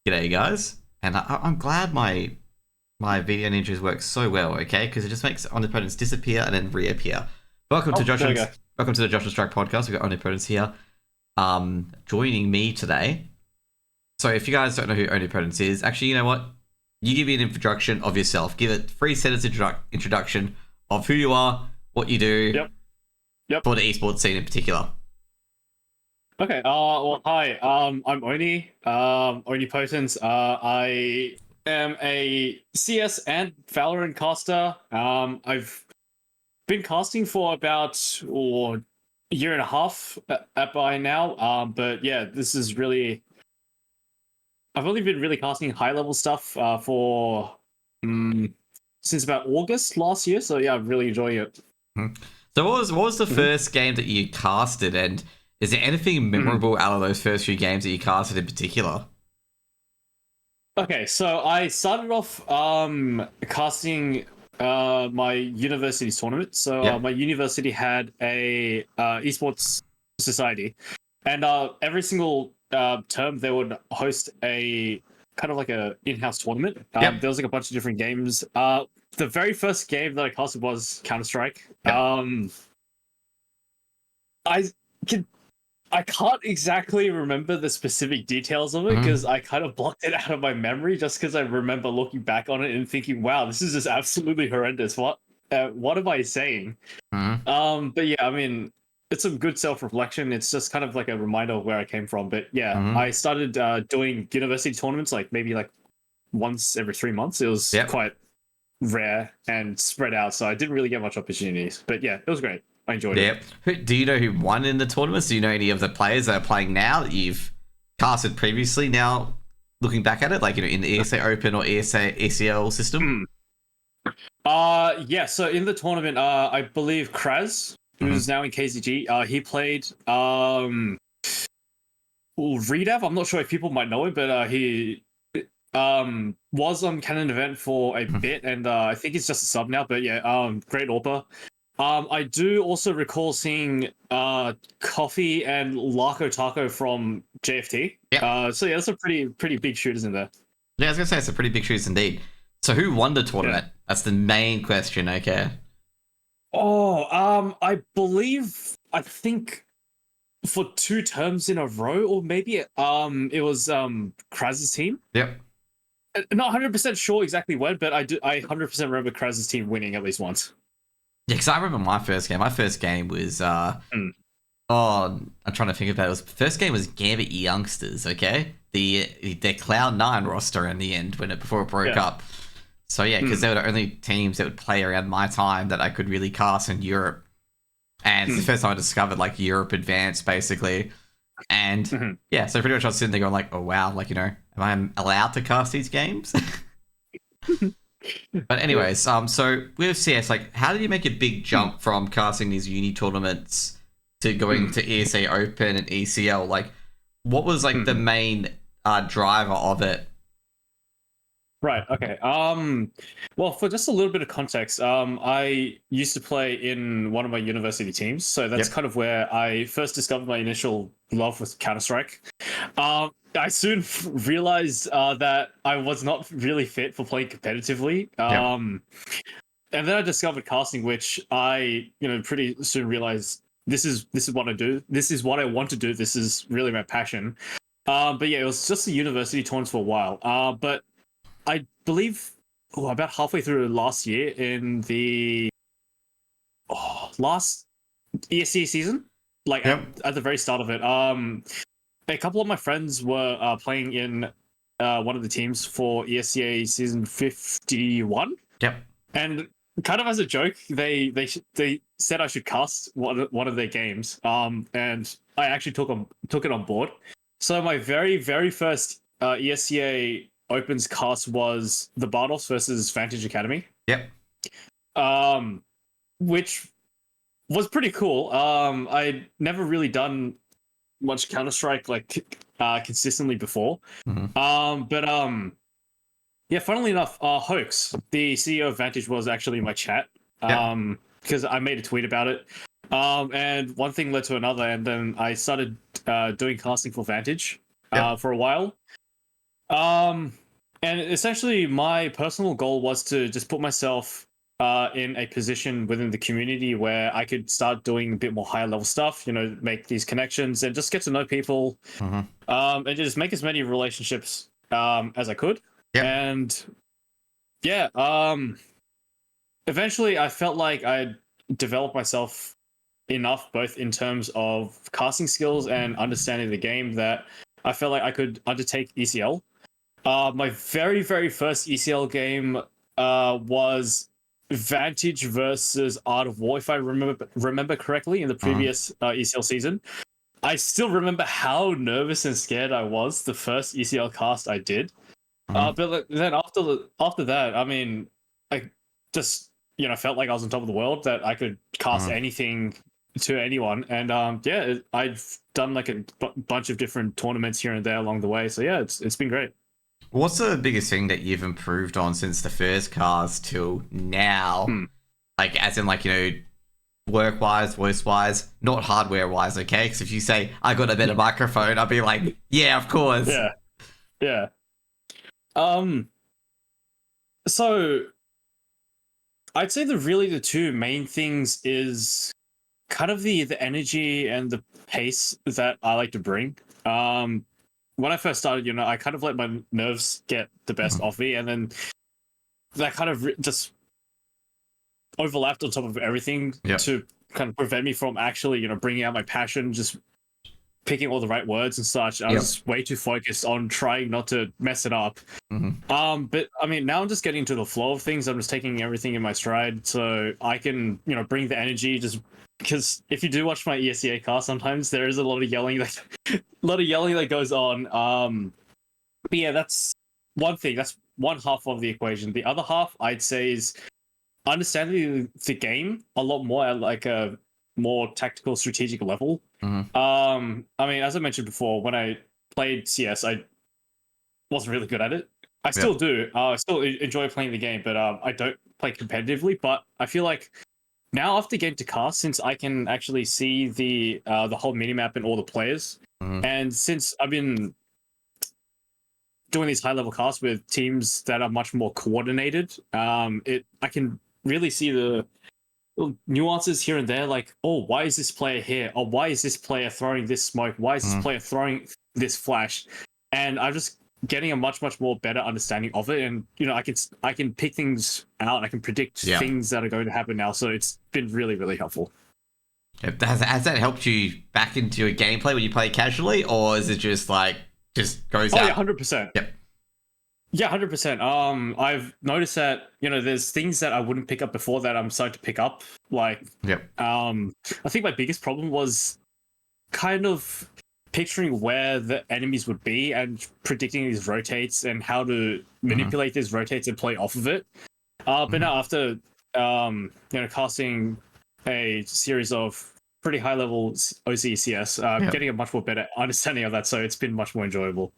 G'day, guys, and I'm glad my video ninjas work so well. Okay, because it just makes Onipotence disappear and then reappear. Welcome to Oh, there we go. welcome to the Joshin-Strike podcast. We've got Onipotence here, joining me today. So if you guys don't know who Onipotence is, actually, you know what? You give me an introduction of yourself. Give it 3 sentence introduction of who you are, what you do Yep. Yep. for the esports scene in particular. Okay. Well, hi. I'm Oni. Onipotence. I am a CS and Valorant caster. I've been casting for about a year and a half by now. But yeah, this is really. I've only been really casting high level stuff for since about August last year. So yeah, I'm really enjoying it. Mhm. So what was the Mhm. first game that you casted, and is there anything Mhm. memorable out of those first few games that you casted in particular? Okay, so I started off casting my university's tournament. So Yep. my university had a esports society, and every single term they would host a kind of like a in-house tournament. Yep. There was like a bunch of different games. The very first game that I casted was Counter-Strike. Yep. I can I can't exactly remember the specific details of it because Mhm. I kind of blocked it out of my memory just because I remember looking back on it and thinking, wow, this is just absolutely horrendous. What am I saying? Mhm. But yeah, I mean, it's some good self-reflection. It's just kind of like a reminder of where I came from. But yeah, I Mhm. started doing university tournaments like maybe like once every 3 months. It was Yep. quite rare and spread out, so I didn't really get much opportunities. But yeah, it was great. I enjoyed it. Yep. Do you know who won in the tournaments? Do you know any of the players that are playing now that you've casted previously? Now looking back at it, like in the ESA Open or ESA ECL system. Hmm. Yeah, so in the tournament, I believe Kraz, Mhm. who's now in KZG, he played Redav. I'm not sure if people might know him, but he was on Canon Event for a Mhm. bit, and I think he's just a sub now. But yeah, great AWPer. I do also recall seeing Coffee and Larko Taco from JFT. Yep. So yeah, that's a pretty big shooters in there. Yeah, I was gonna say it's a pretty big shoes indeed. So who won the Yeah. tournament? That's the main question. Okay. Oh, I think for 2 terms in a row, or maybe it was Kraz's team. Yep. Not 100% sure exactly when, but I 100% remember Kraz's team winning at least once. Yeah, because I remember my first game. My first game was Mm. oh, I'm trying to think about it. First game was Gambit Youngsters. Okay, their Cloud9 roster in the end before it broke Yeah. up. So yeah, because Mm. they were the only teams that would play around my time that I could really cast in Europe, and it's the Mm. first time I discovered like Europe Advanced basically. And Mhm. yeah, so pretty much I was sitting there going like, oh wow, like am I allowed to cast these games? But Yeah. anyways, so with CS, like, how did you make a big Mm. jump from casting these uni tournaments to going Mm. to ESA Open and ECL? Like, what was like the Mhm. main driver of it? Right. Okay. Well, for just a little bit of context, I used to play in one of my university teams, so that's Yep. kind of where I first discovered my initial love with Counter Strike. I soon realized that I was not really fit for playing competitively. Yep. And then I discovered casting, which I, pretty soon realized this is what I do. This is what I want to do. This is really my passion. But yeah, it was just the university tournaments for a while. But I believe about halfway through last year in the last ESEA season, like at, Yep. at the very start of it, a couple of my friends were playing in one of the teams for ESEA season 51, Yep. and kind of as a joke, they said I should cast one of their games, and I actually took it on board. So my very first ESEA opens cast was the Bardos versus Vantage Academy, Yep. um, which was pretty cool. I'd never really done much Counter Strike like consistently before, Hmm. but yeah, funnily enough, Hoax, the CEO of Vantage, was actually in my chat Yep. because I made a tweet about it. And one thing led to another, and then I started doing casting for Vantage Yep. for a while. Um, and essentially, my personal goal was to just put myself in a position within the community where I could start doing a bit more higher level stuff. You know, make these connections and just get to know people. Mm-hmm. And just make as many relationships as I could. Yep. And yeah, eventually I felt like I developed myself enough, both in terms of casting skills and understanding the game, that I felt like I could undertake ECL. My very, very first ECL game was Vantage versus Art of War, if I remember correctly, in the previous ECL season. I still remember how nervous and scared I was the first ECL cast I did. But then after that, I mean, I just felt like I was on top of the world, that I could cast anything to anyone, and yeah, I've done like a bunch of different tournaments here and there along the way. So yeah, it's been great. What's the biggest thing that you've improved on since the first cast till now? Like, as in, like, work-wise, voice-wise, not hardware-wise, okay? Because if you say, I got a better microphone, I'll be like, yeah, of course. Yeah. So I'd say the two main things is kind of the energy and the pace that I like to bring. When I first started, I kind of let my nerves get the best of me, and then that kind of just overlapped on top of everything to kind of prevent me from actually, bringing out my passion, just picking all the right words and such. I was way too focused on trying not to mess it up. But I mean, now I'm just getting to the flow of things. I'm just taking everything in my stride, so I can, bring the energy. Just because if you do watch my ESEA cast, sometimes there is a lot of yelling that goes on. But yeah, that's one thing. That's one half of the equation. The other half, I'd say, is understanding the game a lot more at like a more tactical, strategic level. I mean, as I mentioned before, when I played CS, I wasn't really good at it. I still do. I still enjoy playing the game, but I don't play competitively. But I feel like now, after getting to cast, since I can actually see the whole minimap and all the players, and since I've been doing these high level casts with teams that are much more coordinated, I can really see the little nuances here and there, like, oh, why is this player here? Or why is this player throwing this smoke? Why is this player throwing this flash? And I'm just getting a much more better understanding of it, and I can pick things out. I can predict things that are going to happen now. So it's been really, really helpful. Has that helped you back into your gameplay when you play casually, or is it just like goes out? Yeah, 100%. Yep. Yeah, 100%. I've noticed that there's things that I wouldn't pick up before that I'm starting to pick up. Like, I think my biggest problem was kind of picturing where the enemies would be and predicting these rotates and how to manipulate these rotates and play off of it. But now, after casting a series of pretty high level OCCS, getting a much more better understanding of that, so it's been much more enjoyable.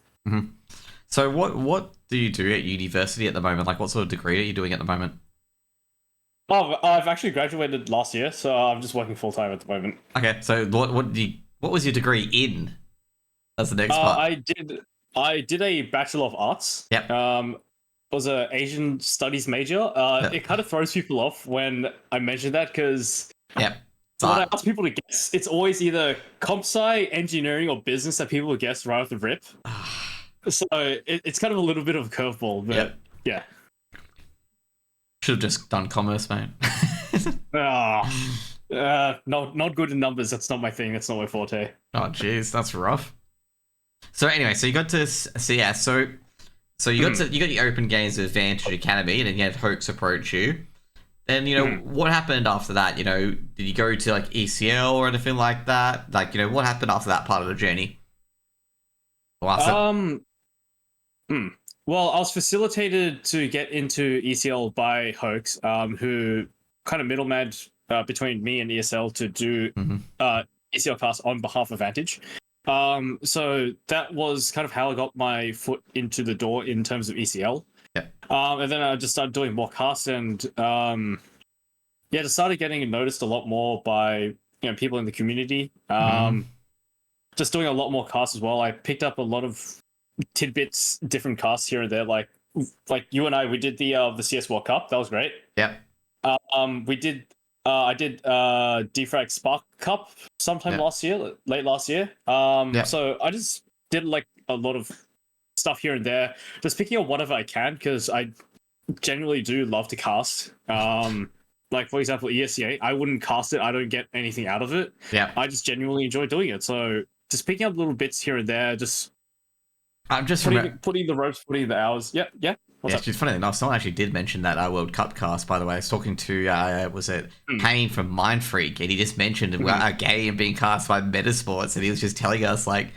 So what do you do at university at the moment? Like, what sort of degree are you doing at the moment? Oh, I've actually graduated last year, so I'm just working full time at the moment. Okay, so what was your degree in? That's the next part. I did a Bachelor of Arts. Yep. Was an Asian Studies major. It kind of throws people off when I mention that, because when I ask people to guess, it's always either comp sci, engineering, or business that people guess right off the rip. So it's kind of a little bit of a curveball, but yeah. Should have just done commerce, mate. Not good in numbers. That's not my thing. That's not my forte. Oh, jeez, that's rough. So anyway, so you got to CS. So you got the Open Games with Vantage Academy, and then you had Hoax approach you. Then what happened after that? Did you go to like ECL or anything like that? Like, what happened after that part of the journey? Well, I was facilitated to get into ECL by Hoax, who kind of middleman between me and ESL to do ECL cast on behalf of Vantage. So that was kind of how I got my foot into the door in terms of ECL. And then I just started doing more casts, and just started getting noticed a lot more by people in the community. Just doing a lot more casts as well. I picked up a lot of tidbits, different casts here and there. Like you and I, we did the CS World Cup. That was great. Yep. We did. I did Dfrag Spark Cup sometime last year, late last year. So I just did like a lot of stuff here and there, just picking up whatever I can because I genuinely do love to cast. Like for example, ESEA, I wouldn't cast it. I don't get anything out of it. Yeah. I just genuinely enjoy doing it. So just picking up little bits here and there, just I'm just putting the ropes, putting the hours. Yeah. What's up? It's funny enough, someone actually did mention that World Cup cast, by the way. I was talking to, was it Payne from Mind Freak, and he just mentioned a game being cast by Metasports, and he was just telling us, like,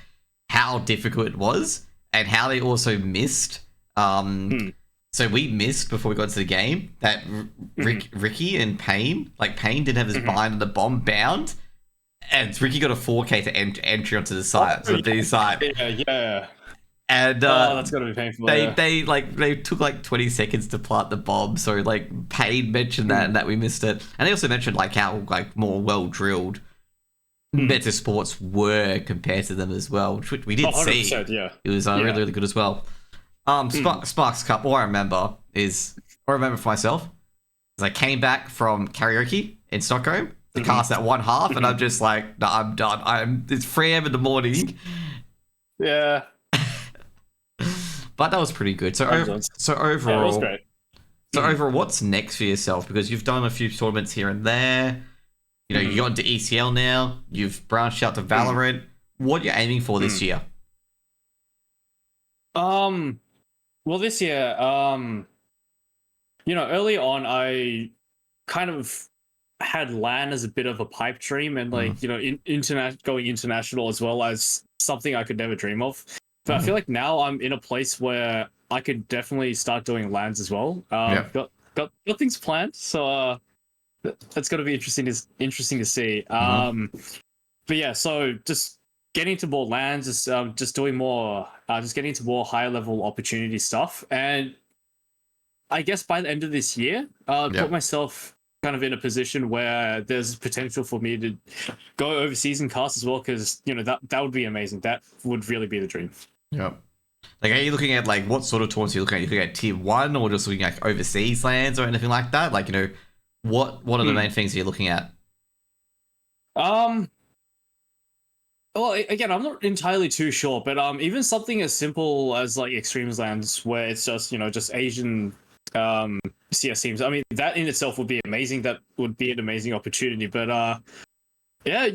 how difficult it was, and how they also missed. So we missed, before we got to the game, that Ricky and Payne, like, Payne didn't have his bind and the bomb bound, and Ricky got a 4K to entry onto the site, Yeah. And that's gotta be painful. They took like 20 seconds to plant the bomb, so like Payne mentioned that and that we missed it. And they also mentioned like how like more well drilled Meta Sports were compared to them as well, which we did see. Yeah. It was really good as well. Sparks Cup, all I remember for myself is I came back from karaoke in Stockholm to cast that one half, and I'm just like, no, I'm done. It's 3 a.m. in the morning. Yeah. But that was pretty good. So overall, that was great. So overall, what's next for yourself? Because you've done a few tournaments here and there. You know, you got into ECL now. You've branched out to Valorant. What are you aiming for this year? Well, this year, early on, I kind of had LAN as a bit of a pipe dream, and like going international as well as something I could never dream of. But I feel like now I'm in a place where I could definitely start doing LANs as well. Got things planned, so that's going to be interesting to see. But yeah, so just getting into more LANs, just doing more, just getting into more higher level opportunity stuff, and I guess by the end of this year, put myself kind of in a position where there's potential for me to go overseas and cast as well, because that would be amazing. That would really be the dream. Yeah. Like, are you looking at like what sort of tournaments are you looking at? Are you looking at tier 1 or just looking at overseas lands or anything like that? Like, what are the main things you're looking at? Well, again, I'm not entirely too sure, but even something as simple as like Extremes lands, where it's just just Asian CS teams. I mean, that in itself would be amazing. That would be an amazing opportunity. But yeah,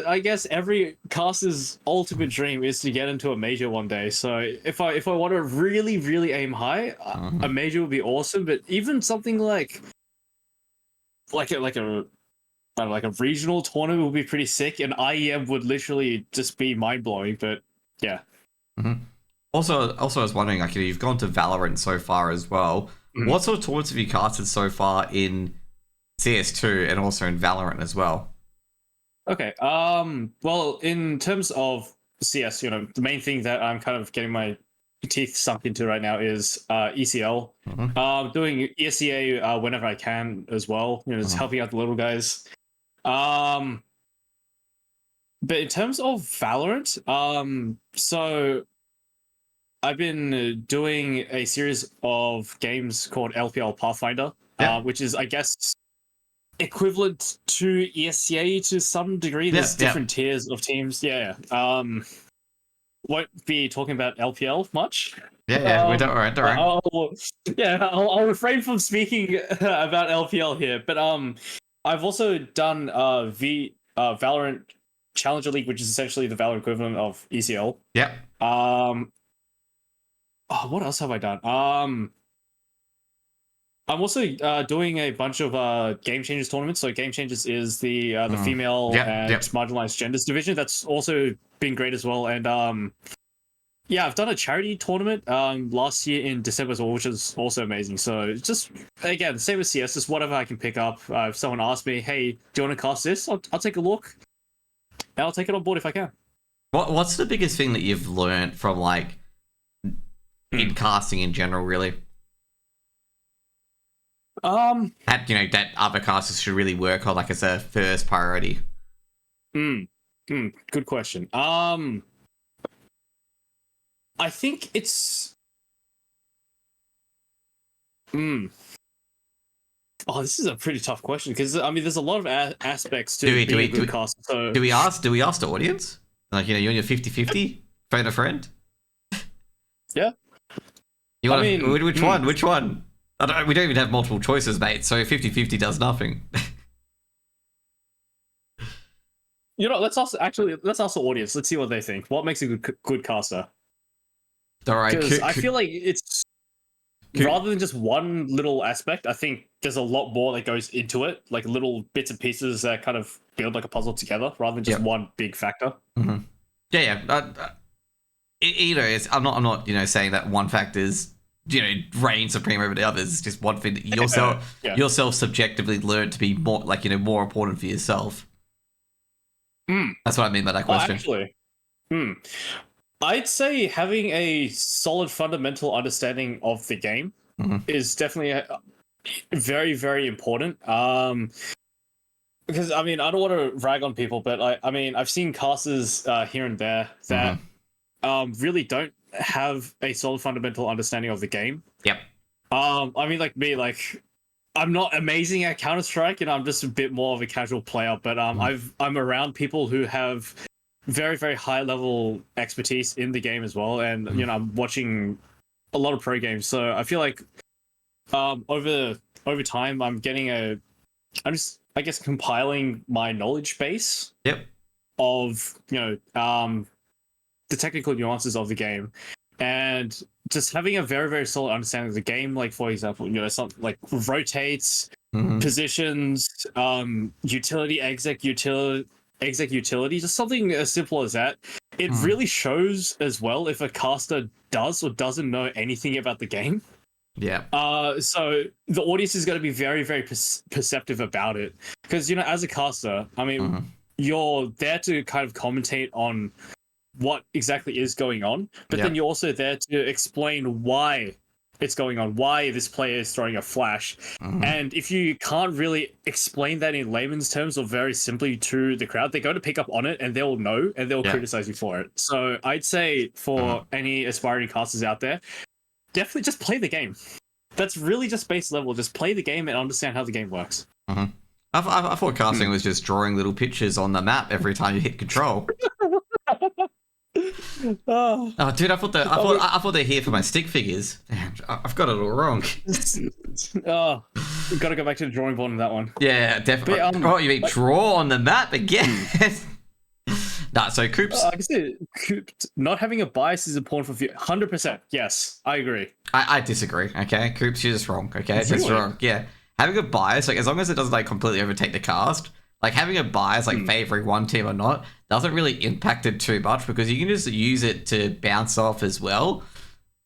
I guess every caster's ultimate dream is to get into a major one day. So if I want to really, really aim high, a major would be awesome. But even something like a regional tournament would be pretty sick, and IEM would literally just be mind blowing. But yeah. Also, I was wondering, like, you've gone to Valorant so far as well. What sort of tournaments have you casted so far in CS2 and also in Valorant as well? Okay. Well, in terms of CS, the main thing that I'm kind of getting my teeth sunk into right now is ECL. Doing ESEA whenever I can as well. Just helping out the little guys. But in terms of Valorant, so I've been doing a series of games called LPL Pathfinder, which is, I guess, equivalent to ESEA to some degree. There's different tiers of teams. Won't be talking about LPL much. We don't worry. I'll refrain from speaking about LPL here, but I've also done Valorant Challenger League, which is essentially the Valorant equivalent of ECL. What else have I done? I'm also doing a bunch of Game Changers tournaments. So Game Changers is the female and marginalized genders division. That's also been great as well. And I've done a charity tournament last year in December as well, which is also amazing. So just, again, same as CS, just whatever I can pick up. If someone asks me, hey, do you want to cast this? I'll take a look. And I'll take it on board if I can. What's the biggest thing that you've learned from, like, in casting in general, really? That other casters should really work on, like, as a first priority. Good question. I think it's. Hmm. Oh, this is a pretty tough question because I mean, there's a lot of aspects to being a good caster. So do we ask the audience? Like, you know, you're on your 50-50, phone a friend. Yeah. You want which one? Which one? We don't even have multiple choices, mate. So 50-50 does nothing. You know, let's ask the audience. Let's see what they think. What makes a good caster? All right. Because I feel like it's rather than just one little aspect. I think there's a lot more that goes into it, like little bits and pieces that kind of build like a puzzle together, rather than just one big factor. Mm-hmm. Yeah. You know, I'm not you know saying that one factor is, you know, reign supreme over the others. It's just one thing that yourself subjectively learn to be more, like, you know, more important for yourself. That's what I mean by that question. Actually, I'd say having a solid fundamental understanding of the game is definitely very, very important. Because I mean, I don't want to rag on people, but I mean, I've seen casters here and there that really don't have a solid fundamental understanding of the game. Yep. I mean, like me, like I'm not amazing at Counter-Strike, and I'm just a bit more of a casual player. But I'm around people who have very, very high level expertise in the game as well, and you know, I'm watching a lot of pro games, so I feel like over time I'm just, I guess, compiling my knowledge base. Yep. Of, you know, the technical nuances of the game, and just having a very, very solid understanding of the game. Like, for example, you know, something like rotates, positions, utility, exec utility, just something as simple as that. It really shows as well if a caster does or doesn't know anything about the game. Yeah. So the audience is going to be very, very perceptive about it, because, you know, as a caster, I mean, you're there to kind of commentate on what exactly is going on, but then you're also there to explain why it's going on, why this player is throwing a flash. And if you can't really explain that in layman's terms or very simply to the crowd, they're going to pick up on it and they'll know and they'll criticize you for it. So I'd say for any aspiring casters out there, definitely just play the game. That's really just base level. Just play the game and understand how the game works. I thought casting was just drawing little pictures on the map every time you hit control. Oh, dude! I thought they're here for my stick figures. Damn, I've got it all wrong. Oh, we've got to go back to the drawing board on that one. Yeah, definitely. You mean draw on the map again? Nah, so Coops. Like I said, not having a bias is important for 100%. Yes, I agree. I disagree. Okay, Coops, you're just wrong. Okay, just wrong. Yeah, having a bias, like, as long as it doesn't like completely overtake the cast, like having a bias, like favoring one team or not, doesn't really impact it too much, because you can just use it to bounce off as well.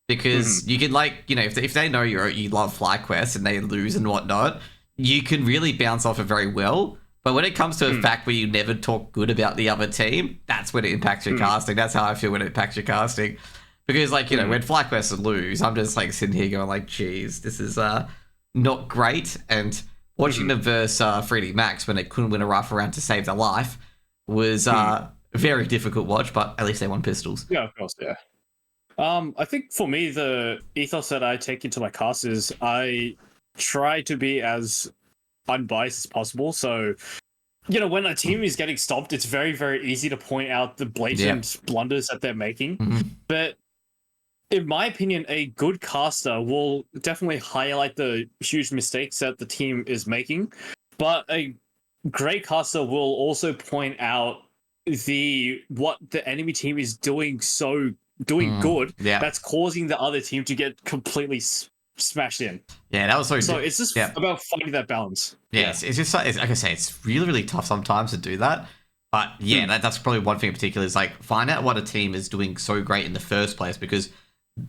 Because you can, like, you know, if they know you love FlyQuest and they lose and whatnot, you can really bounce off it very well. But when it comes to a fact where you never talk good about the other team, that's when it impacts your casting. That's how I feel when it impacts your casting. Because, like, you know, when FlyQuest lose, I'm just, like, sitting here going, like, geez, this is not great. And watching them versus 3D Max when they couldn't win a rifle round to save their life was a very difficult watch, but at least they won pistols. Yeah, of course, yeah. I think for me, the ethos that I take into my cast is I try to be as unbiased as possible. So, you know, when a team is getting stomped, it's very, very easy to point out the blatant blunders that they're making. But in my opinion, a good caster will definitely highlight the huge mistakes that the team is making. But a great caster will also point out what the enemy team is doing good that's causing the other team to get completely smashed in. Yeah, that was so it's just about finding that balance. Yes, it's just, like I say, it's really, really tough sometimes to do that. But yeah, that's probably one thing in particular, is like find out what a team is doing so great in the first place, because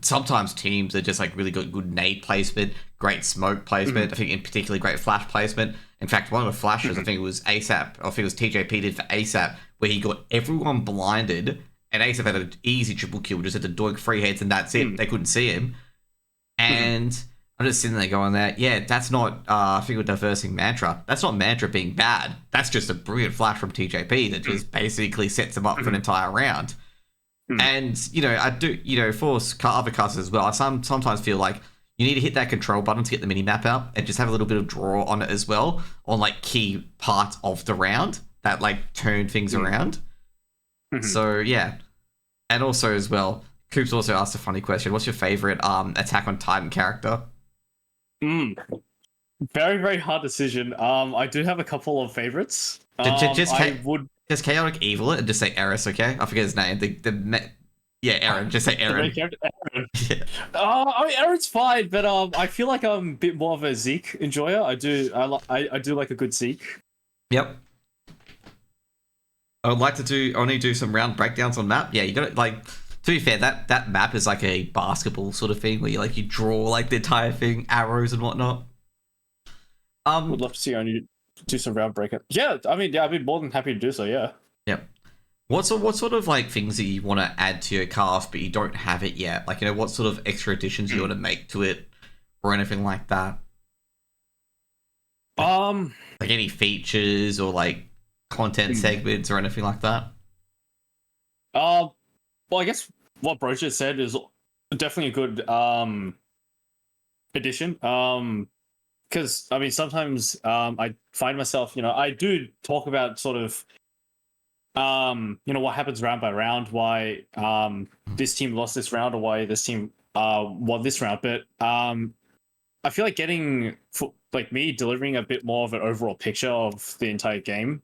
sometimes teams are just like really good nade placement, great smoke placement. I think in particularly great flash placement. In fact, one of the flashes, I think it was ASAP, I think it was TJP did for ASAP, where he got everyone blinded, and ASAP had an easy triple kill, just had to doink 3 heads, and that's it. They couldn't see him. And I'm just sitting there going there, yeah, that's not figure diversing Mantra. That's not Mantra being bad. That's just a brilliant flash from TJP that just basically sets him up for an entire round. And I do. For other casters as well, I sometimes feel like you need to hit that control button to get the mini map out, and just have a little bit of draw on it as well, on like key parts of the round that like turn things around. So yeah, and also as well, Coops also asked a funny question. What's your favorite Attack on Titan character? Very, very hard decision. I do have a couple of favorites. Just chaotic evil it and just say Eris, okay? I forget his name. Eren. Just say Eren. Yeah. I mean, Eren's fine, but I feel like I'm a bit more of a Zeke enjoyer. I do like a good Zeke. Yep. I would like to only do some round breakdowns on map. Yeah, you got to to be fair, that map is like a basketball sort of thing where you draw like the entire thing, arrows and whatnot. Would love to see only do some round breakout. Yeah, I mean, I'd be more than happy to do so. Yeah. Yep. What sort of like things that you want to add to your cast but you don't have it yet? Like what sort of extra additions you want to make to it, or anything like that? Like any features or like content segments or anything like that? Well, I guess what Brocha said is definitely a good addition. Because I mean, sometimes I find myself, I do talk about sort of, what happens round by round, why this team lost this round or why this team won this round. But I feel like me delivering a bit more of an overall picture of the entire game.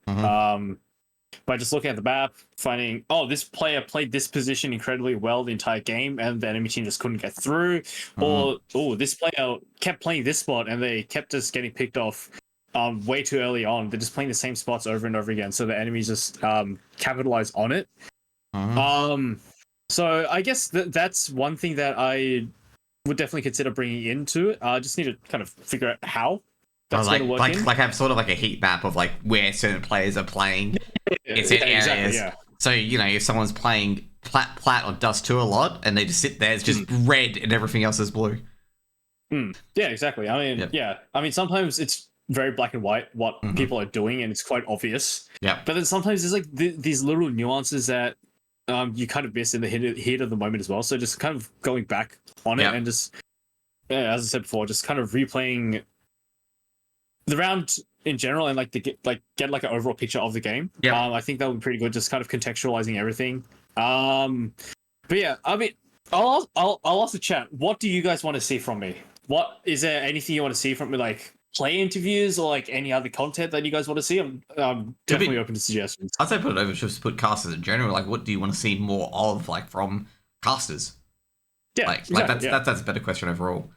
By just looking at the map, finding, this player played this position incredibly well the entire game, and the enemy team just couldn't get through. Or, this player kept playing this spot, and they kept just getting picked off way too early on. They're just playing the same spots over and over again, so the enemies just capitalize on it. So I guess that's one thing that I would definitely consider bringing into it. I just need to kind of figure out how that's going to work in. Like have sort of like a heat map of like where certain players are playing in certain areas. Exactly, yeah. So, if someone's playing plat or dust 2 a lot and they just sit there, it's just red and everything else is blue. Yeah, exactly. I mean, yeah. I mean, sometimes it's very black and white what people are doing and it's quite obvious. Yeah. But then sometimes there's like these little nuances that you kind of miss in the heat of the moment as well. So just kind of going back on it and just, as I said before, just kind of replaying the round in general and get like an overall picture of the game. I think that would be pretty good, just kind of contextualizing everything. But yeah, I mean, I'll ask the chat, what do you guys want to see from me? What is there anything you want to see from me, like play interviews or like any other content that you guys want to see? I'm definitely open to suggestions. I'd say put it over, just put casters in general. Like, what do you want to see more of, like, from casters? Yeah, exactly, that's a better question overall.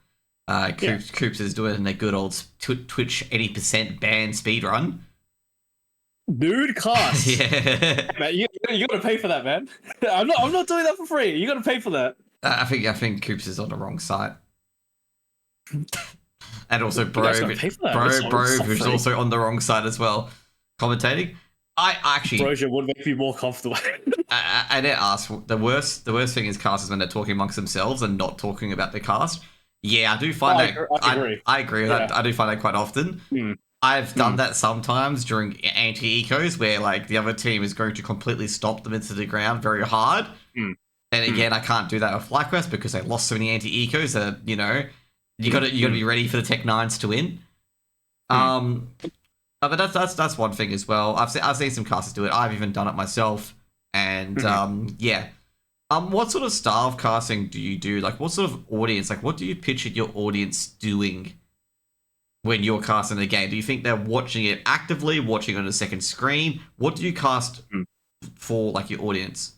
Coops is doing a good old Twitch 80% ban speedrun. Dude, class. Yeah. Man, you gotta pay for that, man. I'm not doing that for free. You gotta pay for that. I think Coops is on the wrong side. And also Bro, who's also on the wrong side as well, commentating. I actually Broja would make me more comfortable. I did ask, the worst thing is casters when they're talking amongst themselves and not talking about the cast. Yeah, I do find I agree with that. I do find that quite often. I've done that sometimes during anti-ecos where like the other team is going to completely stomp them into the ground very hard. And again, I can't do that with FlyQuest because they lost so many anti-ecos that, you gotta be ready for the Tech 9s to win. But that's one thing as well. I've seen some casters do it. I've even done it myself. And what sort of style of casting do you do? Like, what sort of audience? Like, what do you picture your audience doing when you're casting the game? Do you think they're watching it actively, watching on a second screen? What do you cast for, like, your audience?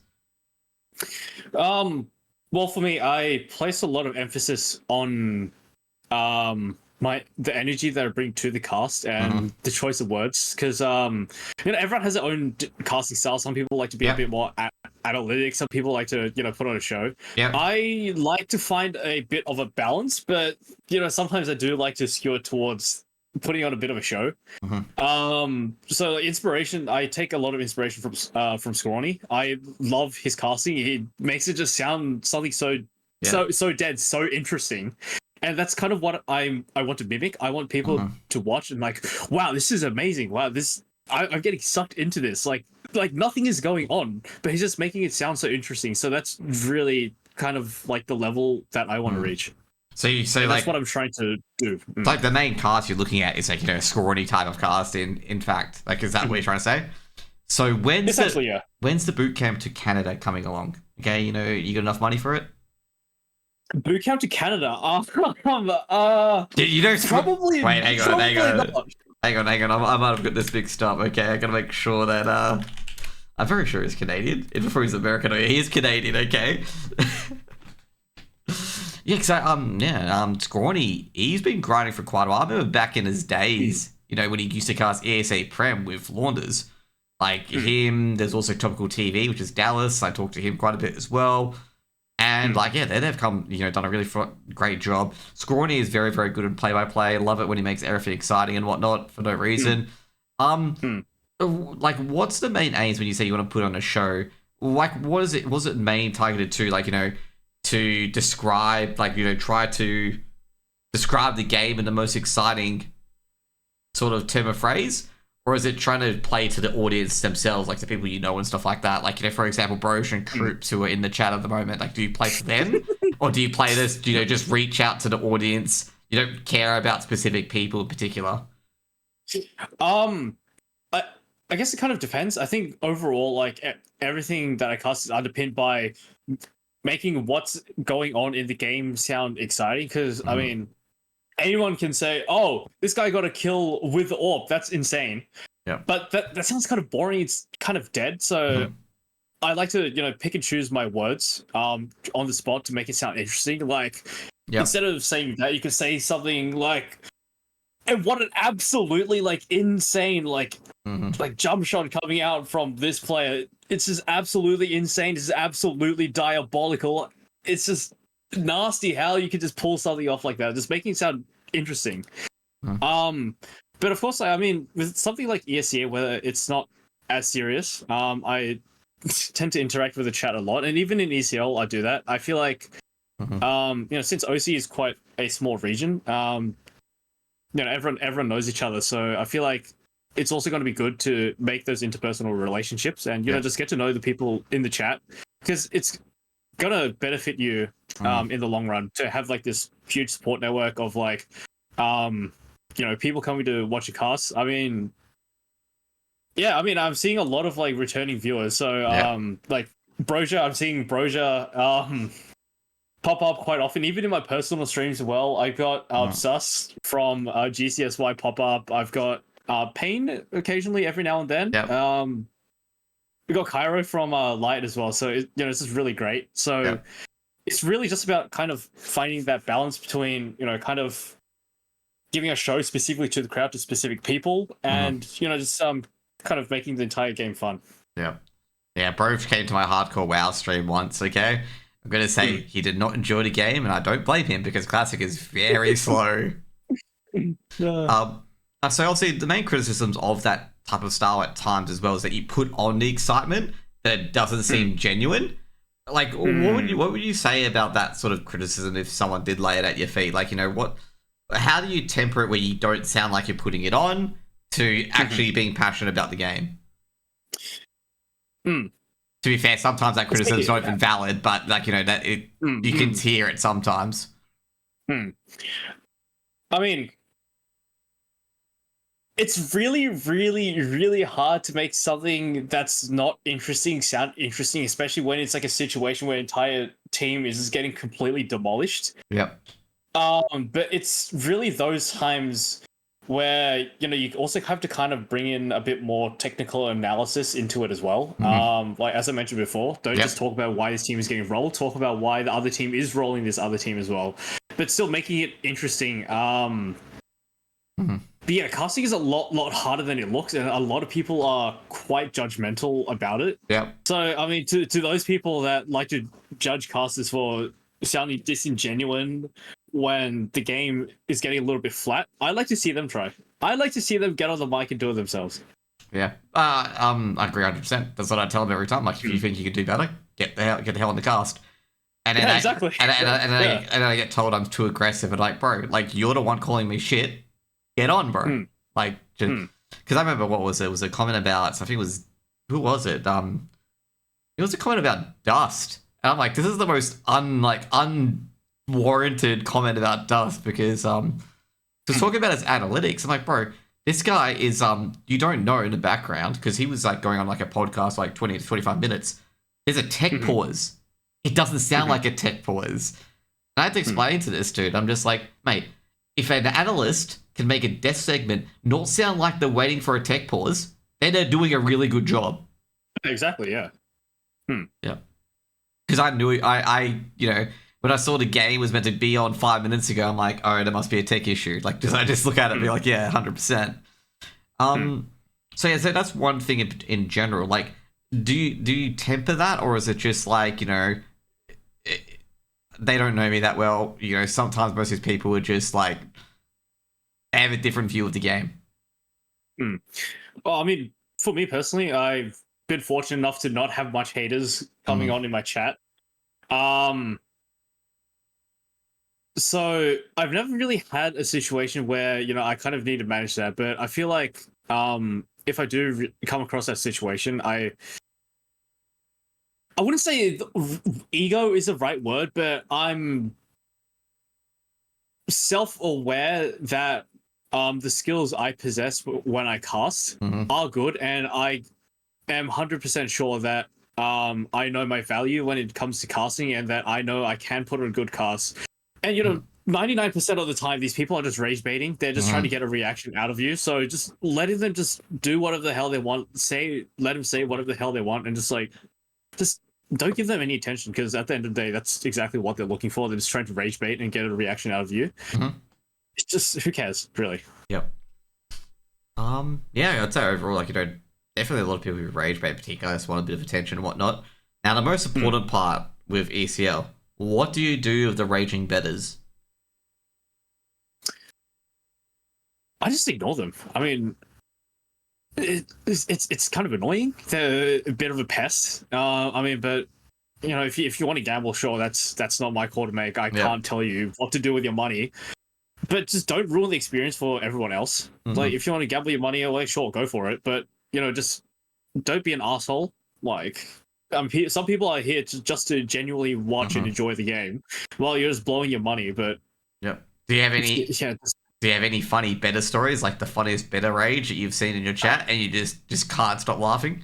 Well, for me, I place a lot of emphasis on the energy that I bring to the cast and the choice of words, because everyone has their own casting style. Some people like to be a bit more analytic. Some people like to put on a show. I like to find a bit of a balance, but sometimes I do like to skew towards putting on a bit of a show. So inspiration, I take a lot of inspiration from Scrawny. I love his casting. He makes it just sound something so dead, so interesting. And that's kind of what I want to mimic. I want people to watch and like, wow, this is amazing. Wow, this I'm getting sucked into this. Like nothing is going on, but he's just making it sound so interesting. So that's really kind of like the level that I want to reach. So and like that's what I'm trying to do. Like the main cast you're looking at is like, you know, a scrawny type of cast. In fact, like, is that what you're trying to say? So when's the boot camp to Canada coming along? Okay, you know, you got enough money for it? Boot camp to Canada. You know, probably. Wait, hang on. Not. Hang on. I might have got this mixed up. Okay, I gotta make sure that I'm very sure he's Canadian. Even before he's American, he is Canadian. Okay. Yeah, because Scrawny, he's been grinding for quite a while. I remember back in his days, you know, when he used to cast ESEA Prem with Launders. Like him, there's also Topical TV, which is Dallas. I talked to him quite a bit as well. And they've come, you know, done a really great job. Scrawny is very, very good in play-by-play. Love it when he makes everything exciting and whatnot for no reason. Like, what's the main aims when you say you want to put on a show? Like, what is it? Was it main targeted to, like, you know, to describe, like, you know, try to describe the game in the most exciting sort of term of phrase? Or is it trying to play to the audience themselves, like the people you know and stuff like that? Like, you know, for example, Brosh and Kroops who are in the chat at the moment, like, do you play for them? Or do you play this, you know, just reach out to the audience? You don't care about specific people in particular? I guess it kind of depends. I think overall, like, everything that I cast is underpinned by making what's going on in the game sound exciting. Because, I mean, anyone can say, oh, this guy got a kill with the AWP. That's insane. Yeah. But that sounds kind of boring. It's kind of dead. So I like to, you know, pick and choose my words on the spot to make it sound interesting. Like, instead of saying that, you could say something like, and what an absolutely, like, insane, like jump shot coming out from this player. It's just absolutely insane. It's absolutely diabolical. It's just nasty how you can just pull something off like that, just making it sound interesting. But of course, I mean, with something like ESEA, where it's not as serious, I tend to interact with the chat a lot, and even in ECL, I do that. I feel like, you know, since OC is quite a small region, you know, everyone knows each other, so I feel like it's also going to be good to make those interpersonal relationships, and you know, just get to know the people in the chat, because it's gonna benefit you in the long run to have like this huge support network of like you know, people coming to watch your cast. I mean, I'm seeing a lot of like returning viewers, so like Broja, I'm seeing Broja pop up quite often, even in my personal streams as well. I got Sus from GCSY pop up. I've got Pain occasionally every now and then. We got Cairo from Light as well, so you know, this is really great. So it's really just about kind of finding that balance between, you know, kind of giving a show specifically to the crowd, to specific people, and you know, just kind of making the entire game fun. Bro came to my hardcore WoW stream once. Okay, I'm gonna say he did not enjoy the game, and I don't blame him, because Classic is very slow. So obviously the main criticisms of that type of style at times as well is that you put on the excitement that it doesn't seem genuine. Like, what would you say about that sort of criticism if someone did lay it at your feet? Like, you know, how do you temper it where you don't sound like you're putting it on to actually being passionate about the game? To be fair, sometimes that criticism is not even valid, but like, you know, that you can hear it sometimes. I mean, it's really, really, really hard to make something that's not interesting sound interesting, especially when it's like a situation where an entire team is just getting completely demolished. But it's really those times where, you know, you also have to kind of bring in a bit more technical analysis into it as well. Like, as I mentioned before, don't just talk about why this team is getting rolled, talk about why the other team is rolling this other team as well, but still making it interesting. But yeah, casting is a lot harder than it looks, and a lot of people are quite judgmental about it. So, I mean, to those people that like to judge casters for sounding disingenuous when the game is getting a little bit flat, I like to see them try. I like to see them get on the mic and do it themselves. I agree 100%. That's what I tell them every time. Like, if you think you can do better, get the hell on the cast. And then exactly. And then I get told I'm too aggressive, and like, bro, like, you're the one calling me shit. Get on, bro. Like, just, because I remember what was it? It was a comment about, I think it was, who was it? It was a comment about Dust. And I'm like, this is the most unwarranted comment about Dust because just talking about his analytics. I'm like, bro, this guy is you don't know in the background because he was like going on like a podcast like 20 to 25 minutes. There's a tech pause. It doesn't sound like a tech pause. And I had to explain to this dude. I'm just like, mate, if an analyst can make a death segment not sound like they're waiting for a tech pause, then they're doing a really good job. Exactly, yeah. Yeah. Because I knew when I saw the game was meant to be on 5 minutes ago, I'm like, oh, there must be a tech issue. Like, I just look at it and be like, yeah, 100%. So yeah, so that's one thing in general. Like, do you temper that, or is it just like, they don't know me that well? Sometimes most of these people are just like, they have a different view of the game. Well, I mean, for me personally, I've been fortunate enough to not have much haters coming on in my chat. So I've never really had a situation where, I kind of need to manage that, but I feel like if I do come across that situation, I wouldn't say ego is the right word, but I'm self-aware that the skills I possess when I cast are good, and I am 100% sure that I know my value when it comes to casting, and that I know I can put on a good cast. And 99% of the time, these people are just rage baiting. They're just trying to get a reaction out of you. So just letting them just do whatever the hell they want, let them say whatever the hell they want, and just don't give them any attention, because at the end of the day, that's exactly what they're looking for. They're just trying to rage bait and get a reaction out of you. It's just, who cares, really? Yep. Yeah, I'd say overall, definitely a lot of people who rage bait, particularly, just want a bit of attention and whatnot. Now, the most important part with ECL, what do you do with the raging betters? I just ignore them. I mean, it's kind of annoying. They're a bit of a pest. But if you want to gamble, sure, that's not my call to make. I can't tell you what to do with your money, but just don't ruin the experience for everyone else. Like, if you want to gamble your money away, sure, go for it. But just don't be an asshole. Like, some people are here just to genuinely watch and enjoy the game, while you're just blowing your money. But do you have any? Do you have any funny better stories, like the funniest better rage that you've seen in your chat, and you just can't stop laughing?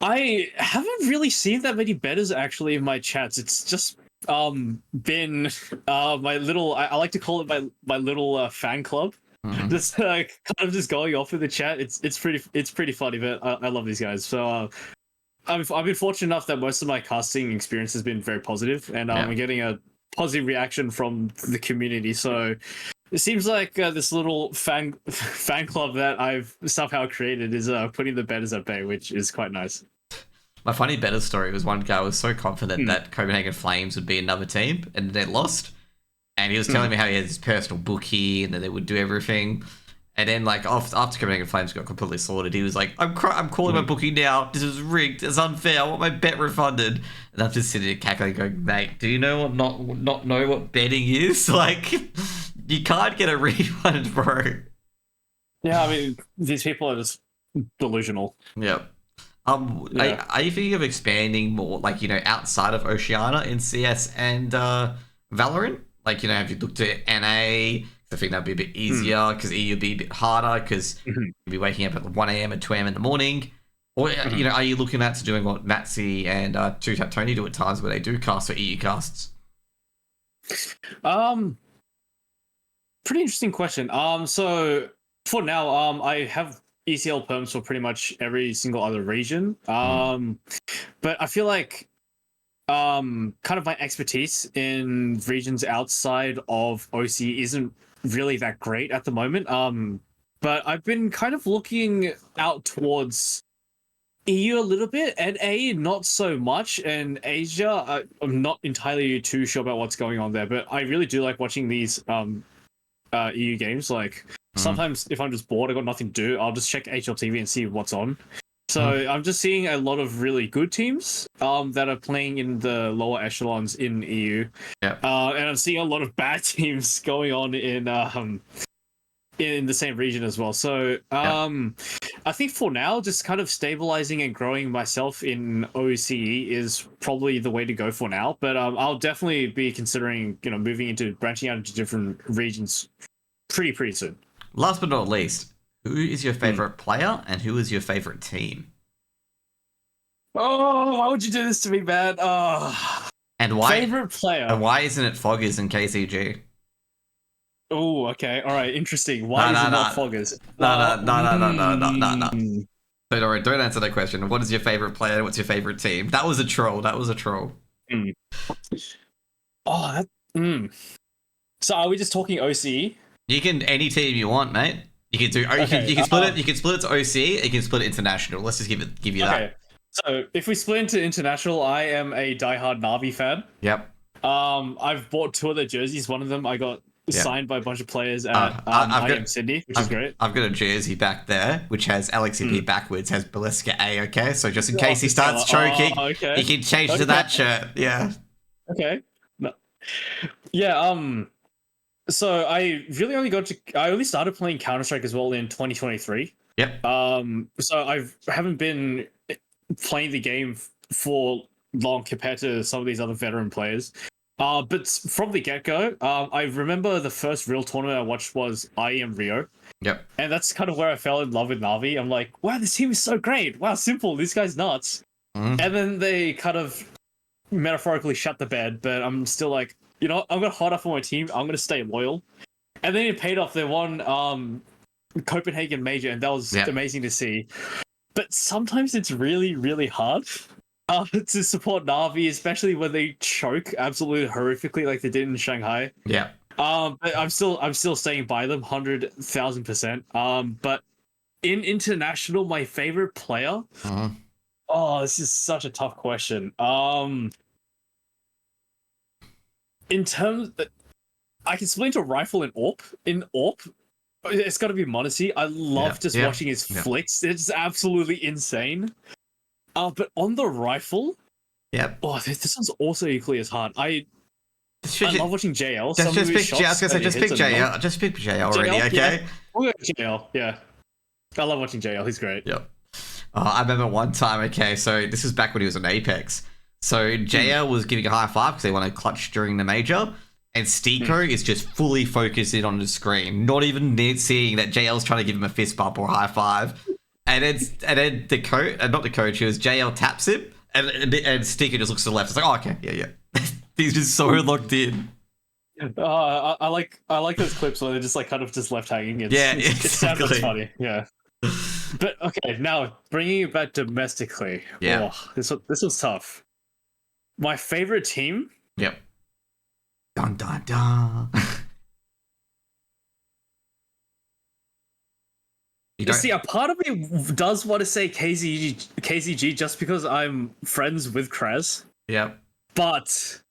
I haven't really seen that many betters actually in my chats. It's just been my little, I like to call it my little fan club. Just kind of just going off in the chat. It's pretty funny, but I love these guys. So I've been fortunate enough that most of my casting experience has been very positive, and I'm getting a positive reaction from the community. So it seems like this little fan club that I've somehow created is putting the betters at bay, which is quite nice. My funny better story was one guy was so confident that Copenhagen Flames would be another team, and they lost. And he was telling me how he had his personal bookie and that they would do everything. And then, after Copenhagen Flames got completely slaughtered, he was like, I'm calling my bookie now. This is rigged. It's unfair. I want my bet refunded. And I'm just sitting there cackling going, mate, do you know not know what betting is? Like, you can't get a refund, bro. Yeah, I mean, these people are just delusional. Yep. Are you thinking of expanding more, outside of Oceania in CS and Valorant? Have you looked at NA? I think that'd be a bit easier because EU would be a bit harder because you'd be waking up at 1 a.m. and 2 a.m. in the morning. Or, are you looking at doing what Matsy and Two Tap Tony do at times where they do cast for EU casts? Pretty interesting question. So for now, I have ECL perms for pretty much every single other region. But I feel like kind of my expertise in regions outside of OC isn't really that great at the moment. But I've been kind of looking out towards EU a little bit, and A not so much, and Asia I'm not entirely too sure about what's going on there, but I really do like watching these EU games. Like sometimes if I'm just bored, I've got nothing to do, I'll just check HLTV and see what's on. So I'm just seeing a lot of really good teams that are playing in the lower echelons in EU. And I'm seeing a lot of bad teams going on in in the same region as well. So I think for now, just kind of stabilizing and growing myself in OCE is probably the way to go for now. But I'll definitely be considering, branching out into different regions pretty soon. Last but not least, who is your favorite player and who is your favorite team? Oh, why would you do this to me, man? Oh, and why? Favorite player. And why isn't it Foggers and KCG? Oh, okay. All right. Interesting. Why is it not Foggers? No. Don't answer that question. What is your favorite player? What's your favorite team? That was a troll. Oh, So are we just talking OCE? You can any team you want, mate. You can do. You can split it. You can split it to OCE. You can split it international. Let's just give you that. So if we split into international, I am a diehard Na'Vi fan. Yep. I've bought 2 of their jerseys. One of them I got signed by a bunch of players at IEM Sydney, which is great. I've got a jersey back there which has LXCP backwards, has Baleska A. Okay, so just in case he starts choking, he can change to that shirt. Yeah. Okay. No. Yeah. So I really only I only started playing Counter-Strike as well in 2023. Yep. So I haven't been playing the game for long compared to some of these other veteran players. But from the get-go, I remember the first real tournament I watched was IEM Rio. Yep. And that's kind of where I fell in love with Na'Vi. I'm like, wow, this team is so great. Wow, simple. This guy's nuts. And then they kind of metaphorically shut the bed, but I'm still like, I'm going to hold up for my team. I'm going to stay loyal. And then it paid off. They won Copenhagen Major, and that was amazing to see. But sometimes it's really, really hard to support Na'Vi, especially when they choke absolutely horrifically like they did in Shanghai. Yeah. But I'm still staying by them 100,000%. But in international, my favorite player. Oh, this is such a tough question. In terms, I can split into rifle and AWP. In AWP, it's got to be Monacy. I love just watching his flicks. It's absolutely insane. But on the rifle, this one's also equally as hard. I love watching JL. Just pick JL. Just pick JL already, okay? Yeah. We'll go JL, yeah. I love watching JL. He's great. Yep. I remember one time, okay, so this was back when he was on Apex. So JL was giving a high five because they won a clutch during the major. And Stiko is just fully focused in on the screen, not even seeing that JL's trying to give him a fist bump or a high five. And then the coach, not the coach, it was JL taps him, and Stiko just looks to the left. It's like, oh, okay, yeah. He's just so locked in. I like those clips where they're just like kind of just left hanging. It sounds funny. Yeah. But okay, now bringing it back domestically. Yeah. Oh, this was tough. My favorite team. Yep. Dun dun dun. See, a part of me does want to say KZG just because I'm friends with Krez. Yep. But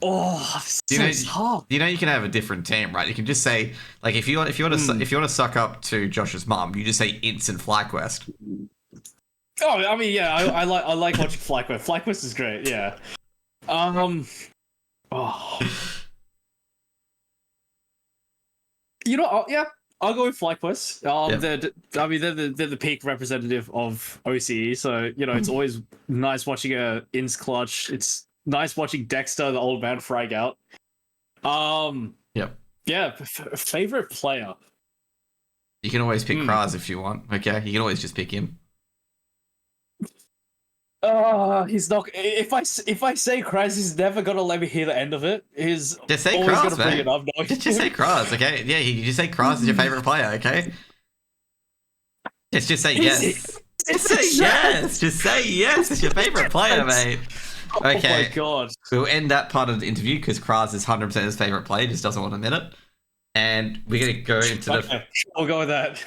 it's hard. You can have a different team, right? You can just say, like, if you want to suck up to Josh's mom, you just say instant FlyQuest. Oh, I mean, yeah, I like watching FlyQuest. FlyQuest is great, yeah. I'll go with FlyQuest. They're the peak representative of OCE, so it's always nice watching a ins clutch. It's nice watching Dexter, the old man, frag out. Yep. Yeah, favorite player. You can always pick Kraz if you want. Okay, you can always just pick him. He's not. If I say Kraz, he's never gonna let me hear the end of it. He's just say always Kraz, gonna bring it up. No, just say Kraz, okay? Yeah, you just say Kraz is your favorite player, okay? Just say yes. Just say yes. Just say yes. It's your favorite player, mate. Okay. Oh my god. We'll end that part of the interview because Kraz is 100% his favorite player. Just doesn't want to admit it. And we're gonna go into the. We'll go with that.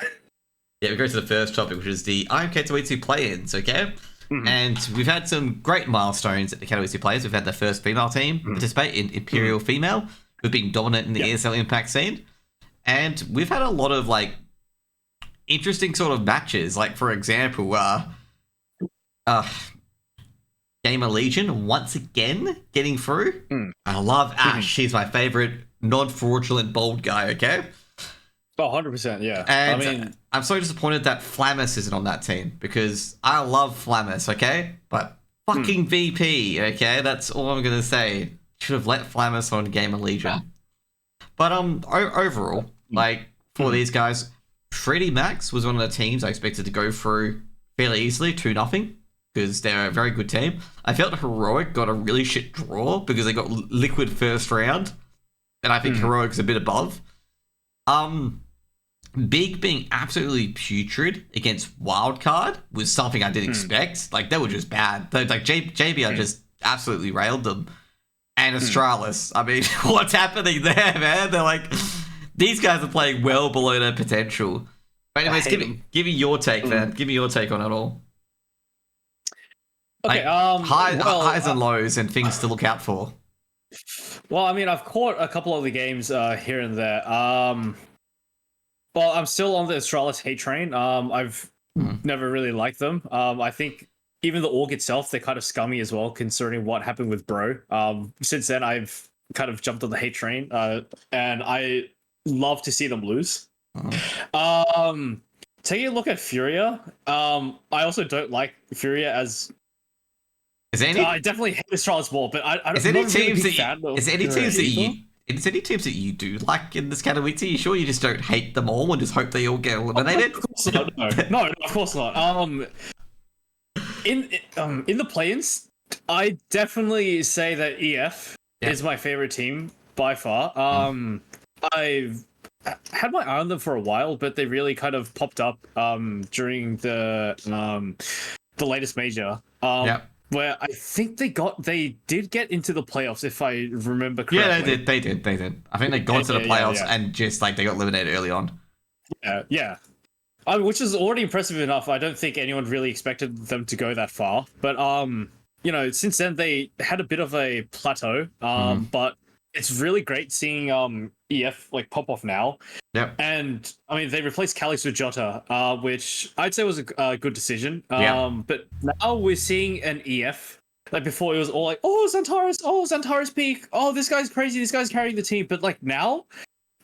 Yeah, we go to the first topic, which is the IEM Katowice play-ins. Okay. And we've had some great milestones at the Katowice players. We've had the first female team participate in Imperial Female, who've been dominant in the ESL Impact scene. And we've had a lot of, like, interesting sort of matches. Like, for example, Gamer Legion once again getting through. I love Ash. He's my favorite non-fraudulent bold guy, okay? Oh, 100%, yeah. I And mean, I'm so disappointed that Flammus isn't on that team because I love Flammus, okay? But fucking VP, okay? That's all I'm gonna say. Should have let Flammus on Game of Legion. But overall, like for these guys, Freddy Max was one of the teams I expected to go through fairly easily, 2-0, because they're a very good team. I felt Heroic got a really shit draw because they got Liquid first round, and I think Heroic's a bit above. Big being absolutely putrid against Wildcard was something I didn't expect. Like, they were just bad. Like, JBR just absolutely railed them. And Astralis. I mean, what's happening there, man? They're like, these guys are playing well below their potential. But anyways, give me your take, man. Give me your take on it all. okay, Like, highs and lows and things to look out for. Well, I mean, I've caught a couple of the games here and there. Well, I'm still on the Astralis hate train. I've never really liked them. I think even the org itself, they're kind of scummy as well, considering what happened with Bro. Since then, I've kind of jumped on the hate train, and I love to see them lose. Taking a look at Furia, I also don't like Furia as. Is there any? I definitely hate Astralis more, but I don't. Is there any teams that you? Is there any teams that you do like in this Katowice? Are you sure you just don't hate them all and just hope they all get eliminated? Of course not. No, of course not. In the play-ins, I definitely say that EF is my favorite team by far. I've had my eye on them for a while, but they really kind of popped up during the latest major. Where I think they did get into the playoffs, if I remember correctly. Yeah, they did. I think they got to the playoffs and just like they got eliminated early on. Yeah. Which is already impressive enough. I don't think anyone really expected them to go that far. But you know, since then they had a bit of a plateau. But it's really great seeing EF like pop off now. Yep. And I mean, they replaced Calix with Jota, which I'd say was a good decision. But now we're seeing an EF. Like before, it was all like, oh, Xantares peak. Oh, this guy's crazy. This guy's carrying the team. But like now,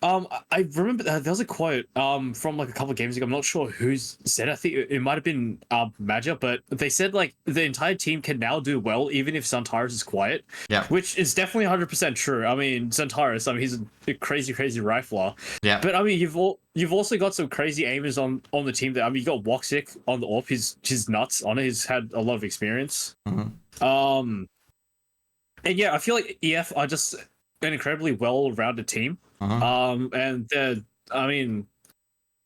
I remember there was a quote from like a couple of games ago. I'm not sure who said. I think it might have been Maja, but they said like the entire team can now do well even if Xantares is quiet. Yeah, which is definitely 100% true. I mean, Xantares, he's a crazy rifler. Yeah, but I mean, you've also got some crazy aimers on the team. That you got Woxic on the AWP. He's nuts on it. He's had a lot of experience. And yeah, I feel like EF are just an incredibly well-rounded team. And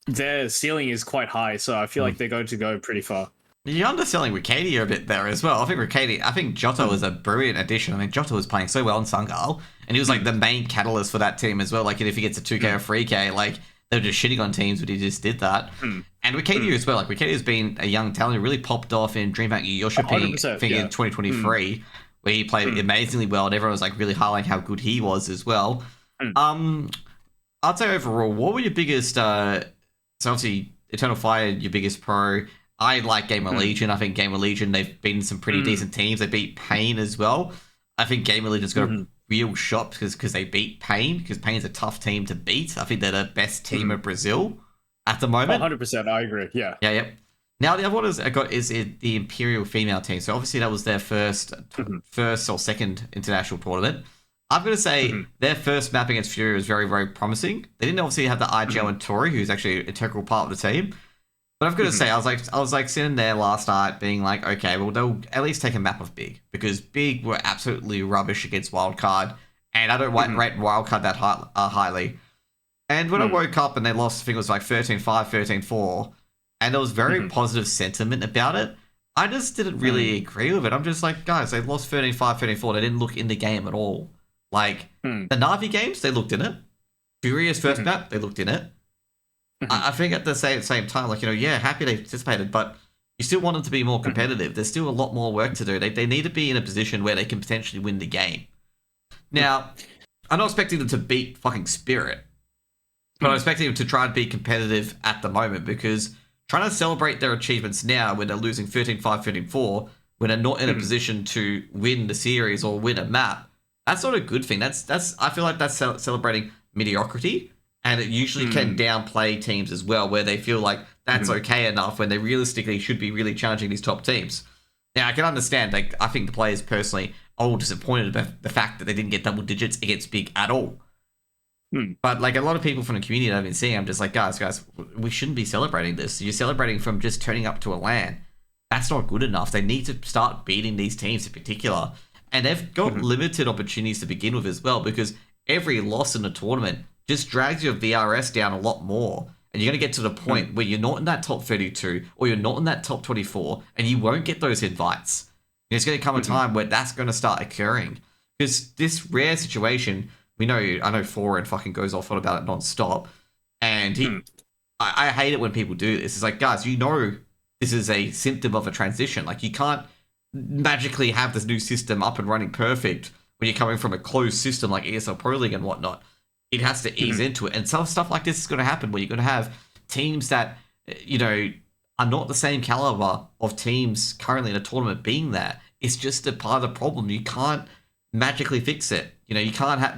their ceiling is quite high, so I feel like they're going to go pretty far. You're underselling Ricadia a bit there as well. I think Jota was a brilliant addition. I mean, Jota was playing so well in Sungal, and he was like the main catalyst for that team as well. Like, if he gets a 2K or 3K, like they were just shitting on teams, but he just did that. And Ricadia as well. Like, Ricadia's been a young talent who really popped off in DreamHack Yoshiping, I think in 2023, where he played amazingly well, and everyone was like really highlighting how good he was as well. I'd say overall, what were your biggest? So obviously, Eternal Fire, your biggest pro. I like Game of Legion. I think Game of Legion, they've beaten some pretty decent teams. They beat Pain as well. I think Game of Legion's got a real shot because they beat Pain, because Pain's a tough team to beat. I think they're the best team of Brazil at the moment. 100%, I agree. Yeah. Now the other one is the Imperial female team. So obviously that was their first or second international tournament. I'm going to say their first map against Fury was very, very promising. They didn't obviously have the IGL and Tori, who's actually an integral part of the team. But I've got to say, I was like sitting there last night being like, okay, well, they'll at least take a map of Big, because Big were absolutely rubbish against Wildcard, and I don't rate Wildcard that highly. And when I woke up and they lost, I think it was like 13-5, 13-4, and there was very positive sentiment about it, I just didn't really agree with it. I'm just like, guys, they lost 13-5, 13-4. They didn't look in the game at all. Like, the Na'Vi games, they looked in it. Furious first map, they looked in it. I think at the same time, like, happy they participated, but you still want them to be more competitive. There's still a lot more work to do. They need to be in a position where they can potentially win the game. Now, I'm not expecting them to beat fucking Spirit, but I'm expecting them to try and be competitive at the moment, because trying to celebrate their achievements now when they're losing 13-5, 13-4, when they're not in a position to win the series or win a map, that's not a good thing. That's I feel like that's celebrating mediocrity. And it usually can downplay teams as well, where they feel like that's okay enough when they realistically should be really challenging these top teams. Now, I can understand, like, I think the players personally are all disappointed about the fact that they didn't get double digits against Big at all. But, like, a lot of people from the community that I've been seeing, I'm just like, guys, we shouldn't be celebrating this. You're celebrating from just turning up to a LAN. That's not good enough. They need to start beating these teams in particular. And they've got limited opportunities to begin with as well, because every loss in the tournament just drags your VRS down a lot more. And you're going to get to the point where you're not in that top 32 or you're not in that top 24 and you won't get those invites. And it's going to come a time where that's going to start occurring. Because this rare situation, I know Foreign fucking goes off on about it non-stop. And I hate it when people do this. It's like, guys, this is a symptom of a transition. Like, you can't magically have this new system up and running perfect when you're coming from a closed system like ESL Pro League and whatnot. It has to ease into it. And some stuff like this is going to happen where you're going to have teams that, are not the same caliber of teams currently in a tournament being there. It's just a part of the problem. You can't magically fix it. You can't have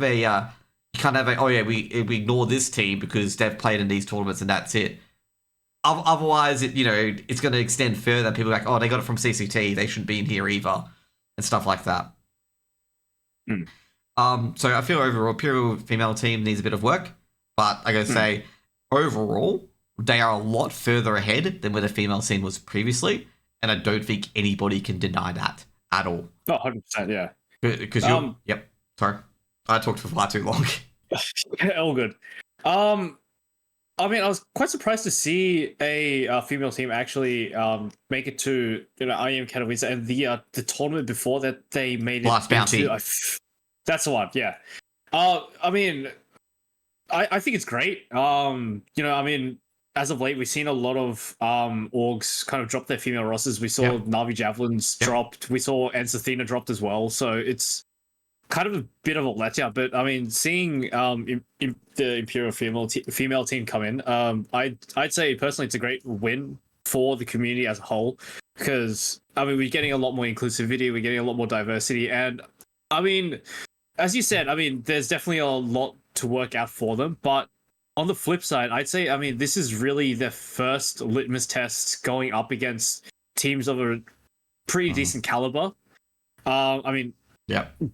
we ignore this team because they've played in these tournaments and that's it. Otherwise, it's going to extend further. People are like, oh, they got it from CCT. They shouldn't be in here either, and stuff like that. So I feel overall, Imperial female team needs a bit of work, but I gotta say, overall, they are a lot further ahead than where the female scene was previously, and I don't think anybody can deny that at all. Oh, 100%, yeah. Because yep. Sorry, I talked for far too long. All good. I mean, I was quite surprised to see a female team actually make it to IEM Katowice, and the tournament before that they made it Last Bounty. That's the one, yeah. I mean, I think it's great. I mean, as of late, we've seen a lot of orgs kind of drop their female rosters. We saw Na'Vi Javelins dropped. We saw Ensathina dropped as well. So it's kind of a bit of a letdown. But I mean, seeing the Imperial female team come in, I'd say personally it's a great win for the community as a whole, because I mean, we're getting a lot more inclusivity, we're getting a lot more diversity, and I mean, as you said, I mean, there's definitely a lot to work out for them, but on the flip side, I'd say, I mean, this is really their first litmus test going up against teams of a pretty decent caliber. I mean,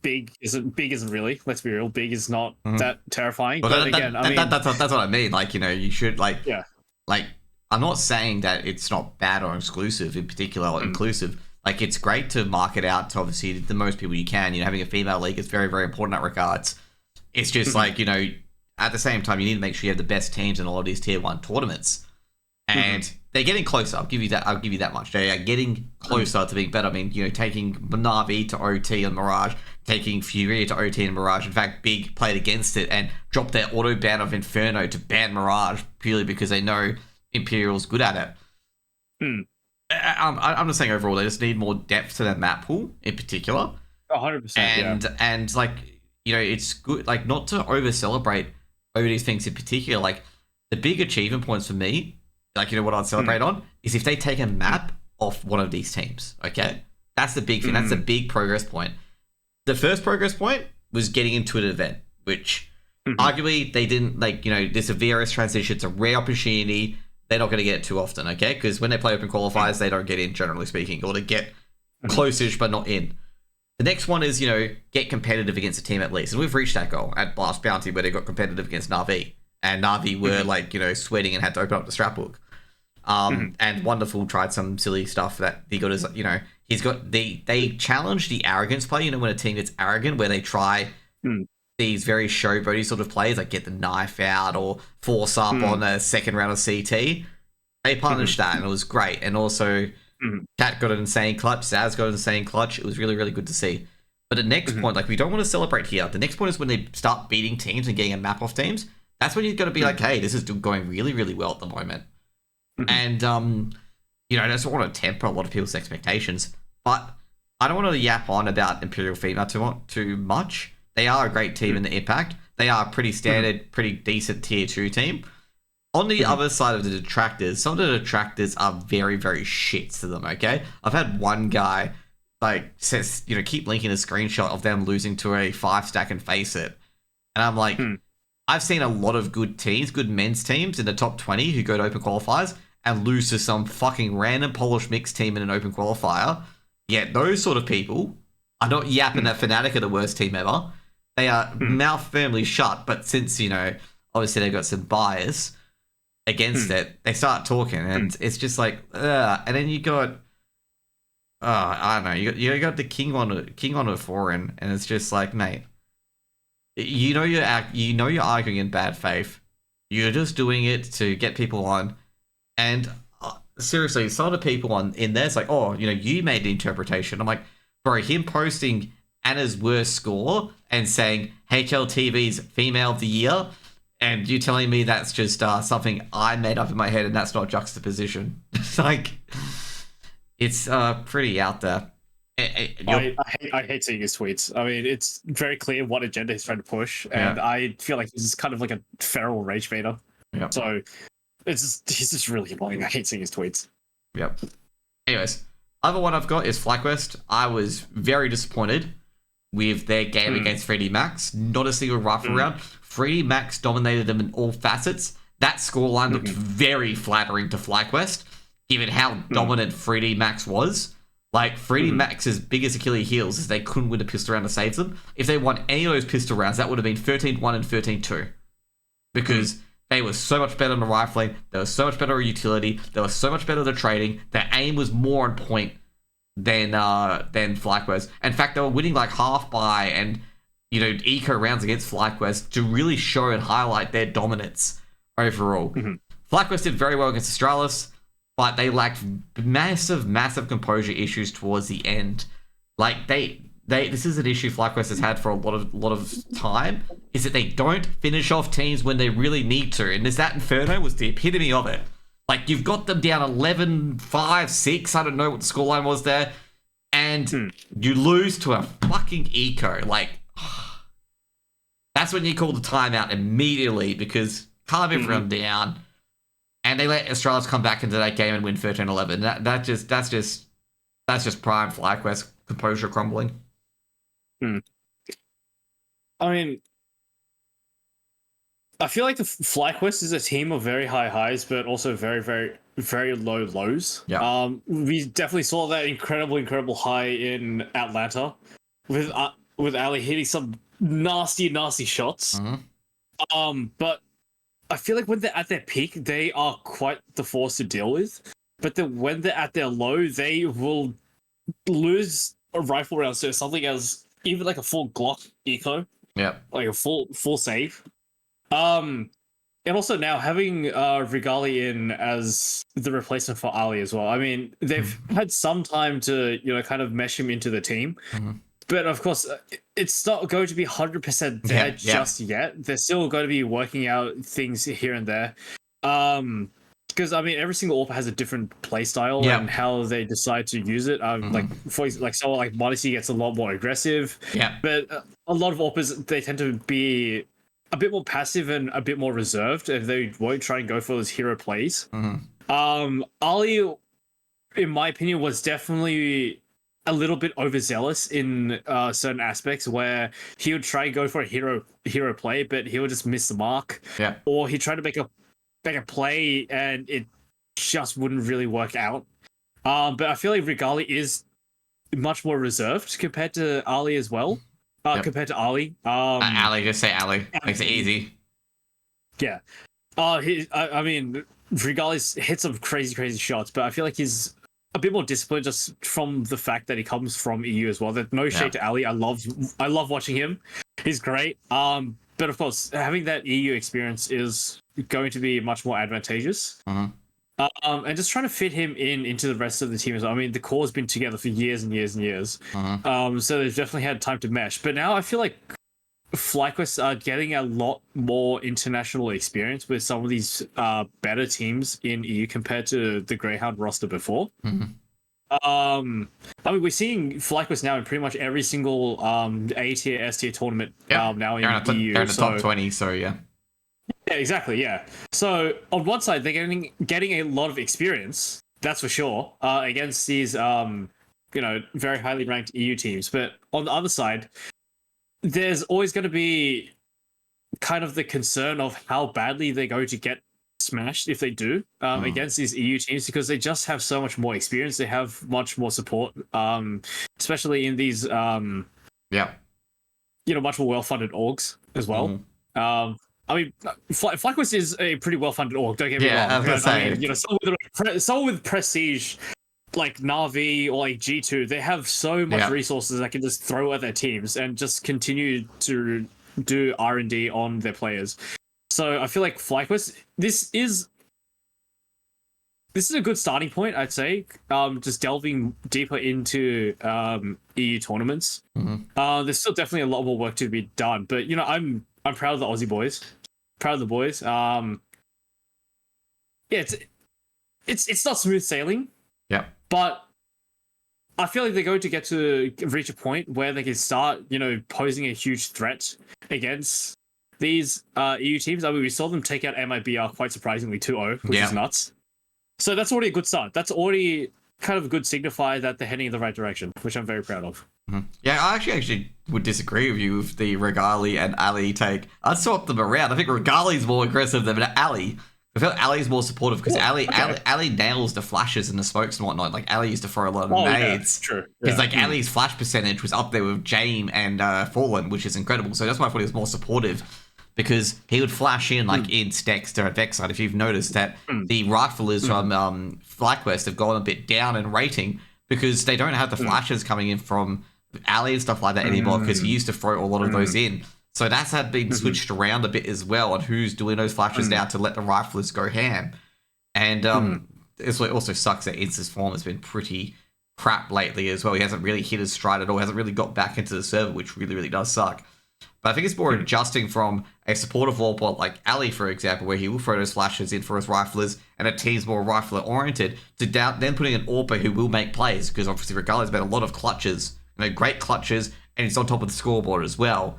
big isn't really. Let's be real, big is not that terrifying. Well, but that's what I mean. Like, you should like, I'm not saying that it's not bad or exclusive in particular or inclusive. Like, it's great to market out to obviously the most people you can. Having a female league is very, very important in that regards. It's just like, at the same time, you need to make sure you have the best teams in all of these tier 1 tournaments. And they're getting closer. I'll give you that much. They are getting closer to being better. I mean, taking Na'Vi to OT and Mirage, taking Fury to OT and Mirage. In fact, Big played against it and dropped their auto ban of Inferno to ban Mirage purely because they know Imperial's good at it. I'm just saying overall, they just need more depth to their map pool in particular. 100%. And like, it's good, like, not to over celebrate over these things in particular. Like, the big achievement points for me, like, what I'd celebrate on is if they take a map off one of these teams. Okay, that's the big thing. That's the big progress point. The first progress point was getting into an event, which arguably they didn't, like, there's a VRS transition. It's a rare opportunity. They're not going to get it too often, okay? Because when they play open qualifiers, they don't get in, generally speaking, or they get close-ish but not in. The next one is, get competitive against a team at least. And we've reached that goal at Blast Bounty, where they got competitive against Na'Vi. And Na'Vi were, like, sweating and had to open up the strapbook. And Wonderful tried some silly stuff that he got his, he's got, they challenge the arrogance play, when a team gets arrogant, where they try these very showboaty sort of plays, like get the knife out or force up on a second round of CT. They punished that, and it was great. And also, Cat got an insane clutch, Zaz got an insane clutch. It was really, really good to see. But the next point, like, we don't want to celebrate here. The next point is when they start beating teams and getting a map off teams. That's when you've got to be like, hey, this is going really, really well at the moment. And, I just want to temper a lot of people's expectations. But I don't want to yap on about Imperial Female too much. They are a great team in the Impact. They are a pretty standard, pretty decent tier 2 team. On the other side of the detractors, some of the detractors are very, very shit to them, okay? I've had one guy, like, says, keep linking a screenshot of them losing to a 5-stack and face it. And I'm like, I've seen a lot of good teams, good men's teams in the top 20 who go to open qualifiers and lose to some fucking random Polish mixed team in an open qualifier. Yet those sort of people are not yapping that Fnatic are the worst team ever. They are mouth firmly shut, but since, obviously they've got some bias against it, they start talking, and it's just like, ugh. And then you got, I don't know, you got the king on a foreign, and it's just like, mate, you're arguing in bad faith. You're just doing it to get people on, and seriously, some of the people in there, it's like, oh, you made the interpretation. I'm like, bro, him posting Anna's worst score and saying HLTV's female of the year, and you telling me that's just something I made up in my head and that's not juxtaposition. Like, it's pretty out there. I hate seeing his tweets. I mean, it's very clear what agenda he's trying to push, and I feel like he's kind of like a feral rage baiter. Yep. So he's just really annoying. I hate seeing his tweets. Yep. Anyways, other one I've got is FlyQuest. I was very disappointed with their game against 3D Max. Not a single rifle round. 3D Max dominated them in all facets. That scoreline looked very flattering to FlyQuest, given how dominant 3D Max was. Like, 3D Max's biggest Achilles heels is they couldn't win a pistol round to save them. If they won any of those pistol rounds, that would have been 13-1 and 13-2. Because they were so much better in the rifling, they were so much better at utility, they were so much better at the trading, their aim was more on point than FlyQuest. In fact, they were winning like half by and eco rounds against FlyQuest to really show and highlight their dominance overall. FlyQuest did very well against Astralis, but they lacked massive composure issues towards the end. Like, this is an issue FlyQuest has had for a lot of time, is that they don't finish off teams when they really need to. And that Inferno was the epitome of it. Like, you've got them down 11-5, 6, I don't know what the scoreline was there, and you lose to a fucking eco. Like, that's when you call the timeout immediately, because calm everyone down. And they let Astralis come back into that game and win 13-11. That's just prime FlyQuest composure crumbling. I mean, I feel like the FlyQuest is a team of very high highs, but also very, very, very low lows. Yeah. We definitely saw that incredible high in Atlanta with Ali hitting some nasty shots. But I feel like when they're at their peak, they are quite the force to deal with. But then when they're at their low, they will lose a rifle round to something as even like a full Glock eco. Yeah. Like a full save. And also now having Rigali in as the replacement for Ali as well. I mean, they've had some time to, kind of mesh him into the team. But of course, it's not going to be 100% there just yet. They're still going to be working out things here and there. Because I mean, every single AWP has a different play style and how they decide to use it. Like someone like Modesty gets a lot more aggressive. But a lot of AWPers, they tend to be a bit more passive and a bit more reserved, and they won't try and go for those hero plays. Ali, in my opinion, was definitely a little bit overzealous in certain aspects, where he would try and go for a hero play, but he would just miss the mark. Or he tried to make a play and it just wouldn't really work out. But I feel like Rigali is much more reserved compared to Ali as well. Compared to Ali. Ali, just say Ali. Makes it easy. Yeah. I mean, Rigali's hit some crazy shots, but I feel like he's a bit more disciplined just from the fact that he comes from EU as well. That no shade to Ali. I love watching him. He's great. But of course, having that EU experience is going to be much more advantageous. And just trying to fit him into the rest of the team as well. I mean, the core's been together for years and years and years. So they've definitely had time to mesh. But now I feel like FlyQuest are getting a lot more international experience with some of these better teams in EU compared to the Greyhound roster before. I mean, we're seeing FlyQuest now in pretty much every single A tier, S tier tournament now in EU. They're in the top 20, so yeah. Yeah, exactly. Yeah. So on one side, they're getting a lot of experience. That's for sure. Against these very highly ranked EU teams. But on the other side, there's always going to be kind of the concern of how badly they're going to get smashed if they do against these EU teams, because they just have so much more experience. They have much more support, especially in these much more well-funded orgs as well. I mean, FlyQuest is a pretty well-funded org. Don't get me wrong. I was gonna say, I mean, someone with prestige like Na'Vi or like G2, they have so much resources that can just throw at their teams and just continue to do R&D on their players. So I feel like FlyQuest, this is a good starting point, I'd say. Just delving deeper into EU tournaments. There's still definitely a lot more work to be done, but I'm proud of the Aussie boys. Proud of the boys. It's not smooth sailing. Yeah. But I feel like they're going to get to reach a point where they can start, posing a huge threat against these EU teams. I mean, we saw them take out MIBR quite surprisingly 2-0, which is nuts. So that's already a good start. That's already kind of a good signifier that they're heading in the right direction, which I'm very proud of. Yeah, I actually would disagree with you with the Regali and Ali take. I'd swap them around. I think Regali's more aggressive than Ali. I feel like Ali's more supportive because Ali nails the flashes and the smokes and whatnot. Like, Ali used to throw a lot of nades. True. Because Ali's flash percentage was up there with Jame and Fallen, which is incredible. So that's why I thought he was more supportive, because he would flash in in Dexter at Vexside. If you've noticed that the riflers from FlyQuest have gone a bit down in rating because they don't have the flashes coming in from Ali and stuff like that anymore, because he used to throw a lot of those in. So that's had been switched around a bit as well on who's doing those flashes now to let the riflers go ham. And it also sucks that Ince's form has been pretty crap lately as well. He hasn't really hit his stride at all, hasn't really got back into the server, which really, really does suck. But I think it's more adjusting from a supportive wallbot like Ali, for example, where he will throw those flashes in for his riflers and a team's more rifler-oriented, to then putting an AWPer who will make plays, because obviously Regala's made a lot of clutches, great clutches, and he's on top of the scoreboard as well.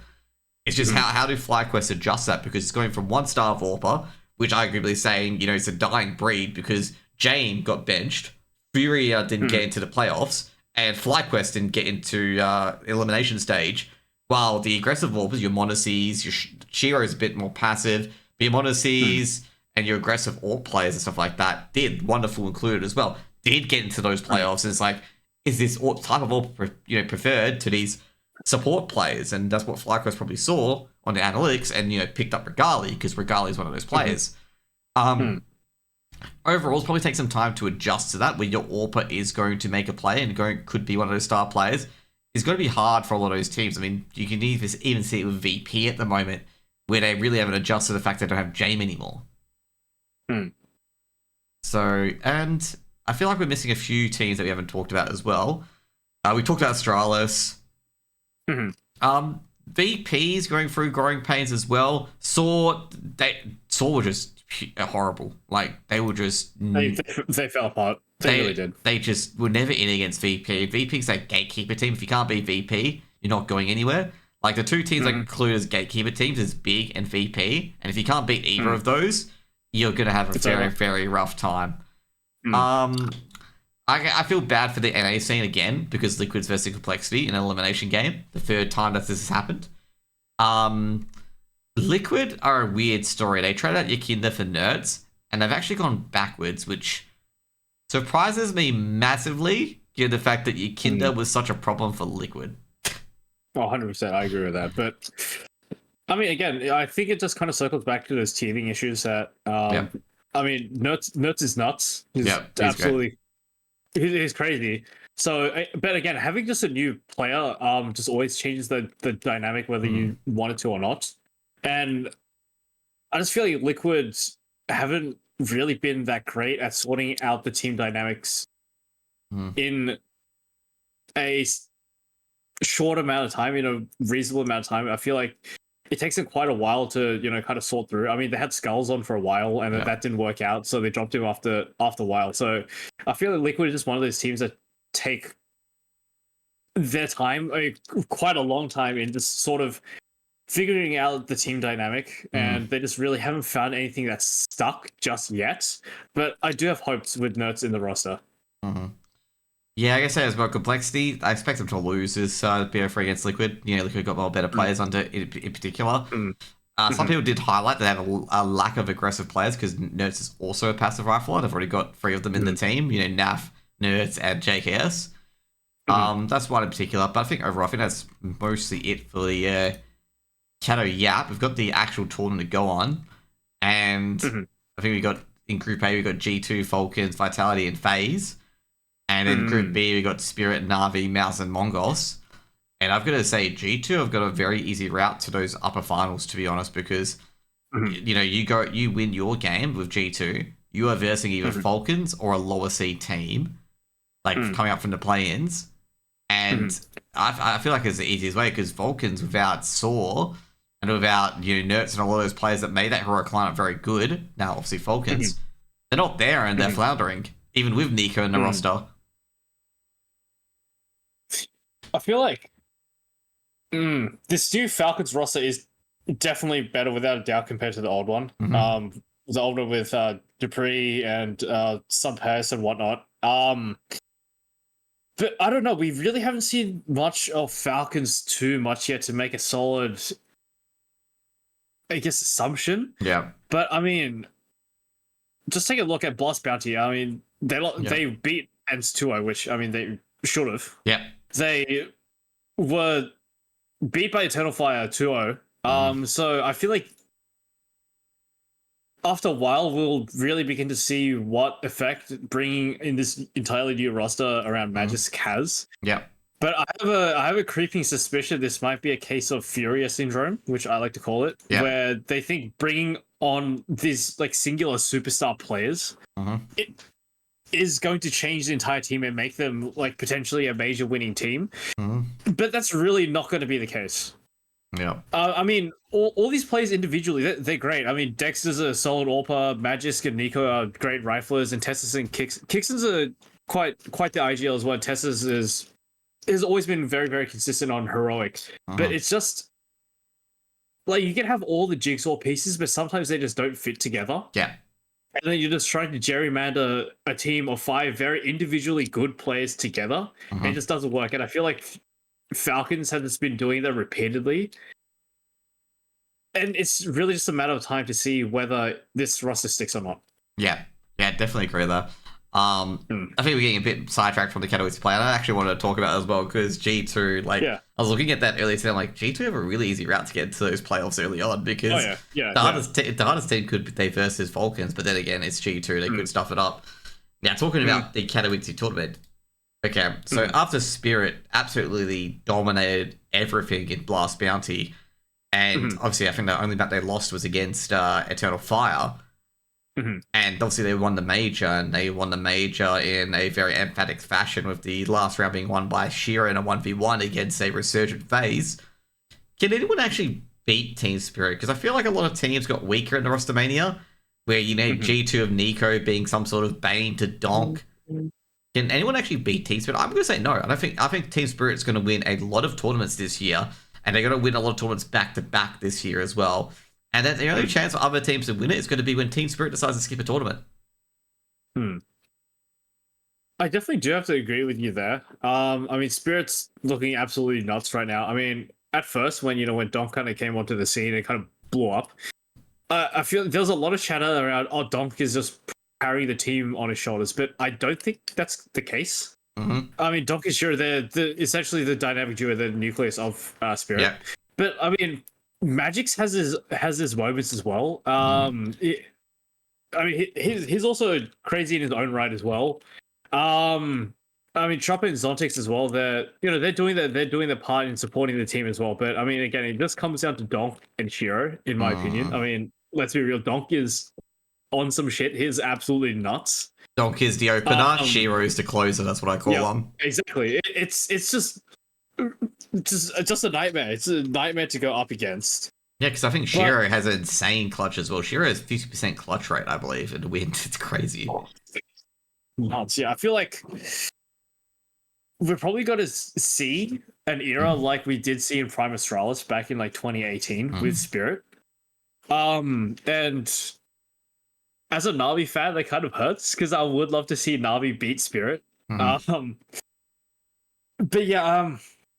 It's just how do FlyQuest adjust that? Because it's going from one star of AWPer, which arguably saying, it's a dying breed because Jane got benched, Furia didn't get into the playoffs, and FlyQuest didn't get into elimination stage, while the aggressive AWPers, your Monacies, your Shiro's a bit more passive, but your Monacies and your aggressive AWP players and stuff like that did, wonderful included as well, did get into those playoffs. And it's like, is this type of AWP preferred to these support players? And that's what FlyQuest probably saw on the analytics and picked up Regali, because Regali is one of those players. Overall, it's probably take some time to adjust to that, where your AWPer is going to make a play and could be one of those star players. It's going to be hard for a lot of those teams. I mean, you can even see it with VP at the moment, where they really haven't adjusted to the fact they don't have Jame anymore. So, and I feel like we're missing a few teams that we haven't talked about as well. We talked about Astralis. VP's going through growing pains as well. Saw were just horrible. Like, they were just... They fell apart. They really did. They just were never in against VP. VP's a gatekeeper team. If you can't beat VP, you're not going anywhere. Like, the two teams I include as gatekeeper teams is Big and VP. And if you can't beat either of those, you're going to have a very, very rough time. I feel bad for the NA scene again, because Liquid's versus Complexity in an elimination game. The third time that this has happened. Liquid are a weird story. They tried out Yakinda for nerds, and they've actually gone backwards, which surprises me massively, given the fact that Yakinda was such a problem for Liquid. 100%, I agree with that. But, I mean, again, I think it just kind of circles back to those teaming issues that, I mean, Nerds is nuts. He's absolutely... He's crazy. So, but again, having just a new player just always changes the dynamic, whether you want it to or not. And I just feel like Liquids haven't really been that great at sorting out the team dynamics in a short amount of time, in a reasonable amount of time. I feel like it takes them quite a while to, kind of sort through. I mean, they had Skulls on for a while, and that didn't work out, so they dropped him after a while. So I feel like Liquid is just one of those teams that take their time, quite a long time, in just sort of figuring out the team dynamic, and they just really haven't found anything that's stuck just yet. But I do have hopes with Nerds in the roster. Yeah, I guess as well, Complexity, I expect them to lose this BO3 against Liquid. Liquid got more better players under in particular. Some people did highlight that they have a lack of aggressive players because Nerds is also a passive rifler. They've already got 3 of them in the team. You know, Naf, Nerds, and JKS. That's one in particular, but I think overall, I think that's mostly it for the Kato Yap. We've got the actual tournament to go on, and I think we got in Group A, we got G2, Falcons, Vitality, and FaZe, and in Group B, we got Spirit, Na'Vi, Mouse, and Mongols. And I've got to say, G2 have got a very easy route to those upper finals, to be honest, because you know you win your game with G2, you are versing either Falcons or a lower seed team, like coming up from the play-ins. And I feel like it's the easiest way because Falcons without Saw and without Nerds and all of those players that made that heroic lineup very good. Now, obviously, Falcons, they're not there and they're floundering, even with Nico in the roster. I feel like this new Falcons roster is definitely better without a doubt compared to the old one. The old one with Dupree and Sub Harris and whatnot. But I don't know. We really haven't seen much of Falcons too much yet to make a solid, I guess, assumption. Yeah. But I mean, just take a look at Blast Bounty. I mean, they beat ENCE 2-0, which I mean they should have. Yeah. They were beat by Eternal Fire 2-0. So I feel like after a while, we'll really begin to see what effect bringing in this entirely new roster around Magisk has. Yeah. But I have a creeping suspicion this might be a case of Furia syndrome, which I like to call it, where they think bringing on these like singular superstar players it is going to change the entire team and make them like potentially a major winning team. But that's really not going to be the case. Yeah. I mean, all these players individually, they're great. I mean, Dexter's a solid AWPer, Magisk and Nico are great riflers, and Tessus and Kixon's a quite the IGL as well. Tessus has always been very, very consistent on heroic. But it's just like you can have all the jigsaw pieces, but sometimes they just don't fit together. Yeah. And then you're just trying to gerrymander a team of 5 very individually good players together, and it just doesn't work. And I feel like Falcons have just been doing that repeatedly. And it's really just a matter of time to see whether this roster sticks or not. Yeah. Yeah, definitely agree there. I think we're getting a bit sidetracked from the Katowice play, and I actually wanted to talk about it as well because G2, I was looking at that earlier today, I'm like, G2 have a really easy route to get to those playoffs early on because the hardest team could be versus Falcons, but then again, it's G2, they could stuff it up. Now, talking about the Katowice tournament, okay, so after Spirit absolutely dominated everything in Blast Bounty, and obviously I think the only map they lost was against Eternal Fire, and obviously they won the major, and they won the major in a very emphatic fashion with the last round being won by Shira in a 1v1 against a resurgent FaZe. Can anyone actually beat Team Spirit? Because I feel like a lot of teams got weaker in the Rostermania, where G2 of Nico being some sort of bane to Donk. Can anyone actually beat Team Spirit? I'm going to say no. I think Team Spirit's going to win a lot of tournaments this year, and they're going to win a lot of tournaments back-to-back this year as well. And that the only chance for other teams to win it is going to be when Team Spirit decides to skip a tournament. I definitely do have to agree with you there. I mean, Spirit's looking absolutely nuts right now. I mean, at first, when Donk kind of came onto the scene, it kind of blew up. I feel there was a lot of chatter around, Donk is just carrying the team on his shoulders, but I don't think that's the case. I mean, Donk is sure they're essentially the dynamic duo, the nucleus of Spirit. Yeah. But I mean, Magix has his moments as well. I mean, he's also crazy in his own right as well. I mean, Chopper and Zontix as well. They're doing their part in supporting the team as well. But I mean, again, it just comes down to Donk and Shiro, in my opinion. I mean, let's be real. Donk is on some shit. He's absolutely nuts. Donk is the opener. Shiro is the closer. That's what I call him. Exactly. It's just a nightmare. It's a nightmare to go up against. Yeah, because I think Shiro has an insane clutch as well. Shiro has 50% clutch rate, I believe, in the wins. It's crazy. Nuts. Yeah, I feel like we're probably going to see an era like we did see in Prime Astralis back in 2018 with Spirit. And as a Na'Vi fan, that kind of hurts because I would love to see Na'Vi beat Spirit. But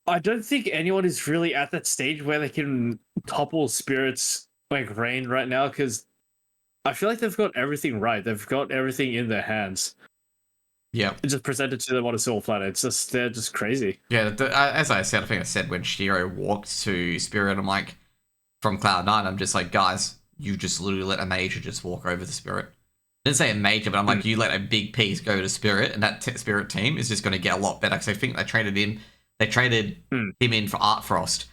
I don't think anyone is really at that stage where they can topple Spirit's like reign right now because I feel like they've got everything right. They've got everything in their hands. Yeah. It's just presented to them on a silver platter. It's just they're just crazy. Yeah, as I said, I think I said when Shiro walked to Spirit, I'm like, from Cloud9, I'm just like, guys, you just literally let a major just walk over the Spirit. I didn't say a major, but I'm like, you let a big piece go to Spirit, and that Spirit team is just going to get a lot better because I think they traded him in for Art Frost.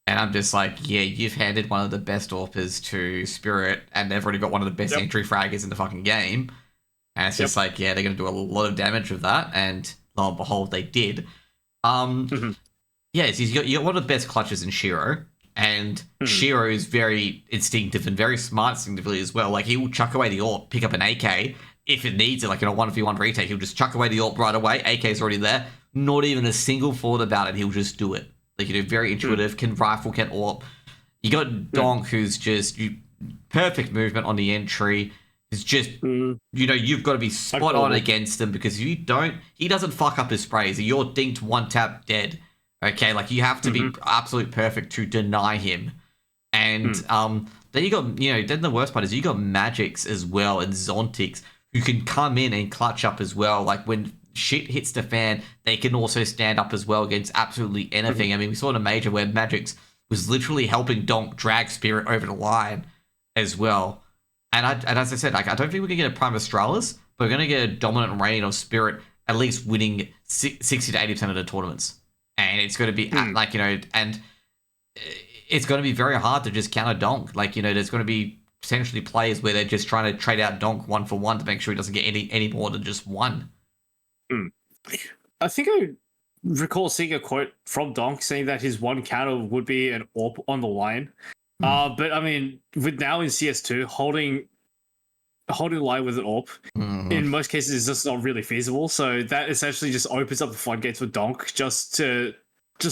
And I'm just like, yeah, you've handed one of the best AWPers to Spirit, and they've already got one of the best entry fraggers in the fucking game. And it's just like, yeah, they're going to do a lot of damage with that, and lo and behold, they did. Yeah, so you got one of the best clutches in Shiro, and Shiro is very instinctive and very smart instinctively as well. Like, he will chuck away the AWP, pick up an AK if it needs it, like in a 1v1 retake. He'll just chuck away the AWP right away. AK's already there. Not even a single thought about it. He'll just do it. Like, very intuitive, can rifle, can AWP. You got Donk, who's just perfect movement on the entry. It's just, you've got to be spot on against him because if you don't, he doesn't fuck up his sprays. You're dinked one tap dead. Okay, like you have to be absolute perfect to deny him. And then you got, then the worst part is you got Magics as well and Zontics who can come in and clutch up as well. Like when shit hits the fan, they can also stand up as well against absolutely anything. I mean, we saw in a major where Magics was literally helping Donk drag Spirit over the line as well. And as I said, like I don't think we're going to get a Prime Australis, but we're going to get a dominant reign of Spirit at least winning 60 to 80% of the tournaments. And it's going to be and it's going to be very hard to just counter Donk. Like, there's going to be potentially players where they're just trying to trade out Donk 1-for-1 to make sure he doesn't get any more than just one. I think I recall seeing a quote from Donk saying that his one counter would be an AWP on the line. But I mean, with now in CS2, holding line with an AWP in most cases is just not really feasible. So that essentially just opens up the floodgates for Donk just to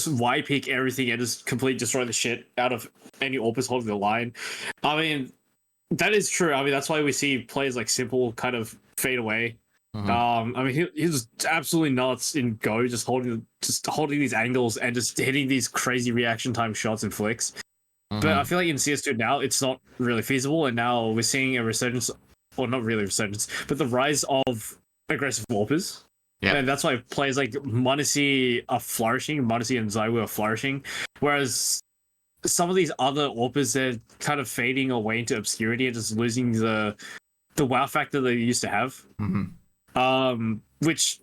Y-peak everything and just completely destroy the shit out of any AWPers holding the line. I mean, that is true. I mean, that's why we see players like Simple kind of fade away. I mean, he was absolutely nuts in Go, just holding these angles and just hitting these crazy reaction time shots and flicks. But I feel like in CS2 now, it's not really feasible, and now we're seeing a resurgence, or not really a resurgence, but the rise of aggressive AWPers. Yeah. And that's why players like m0NESY are flourishing, m0NESY and ZywOo are flourishing, whereas some of these other AWPers, they're kind of fading away into obscurity and just losing the wow factor they used to have. Which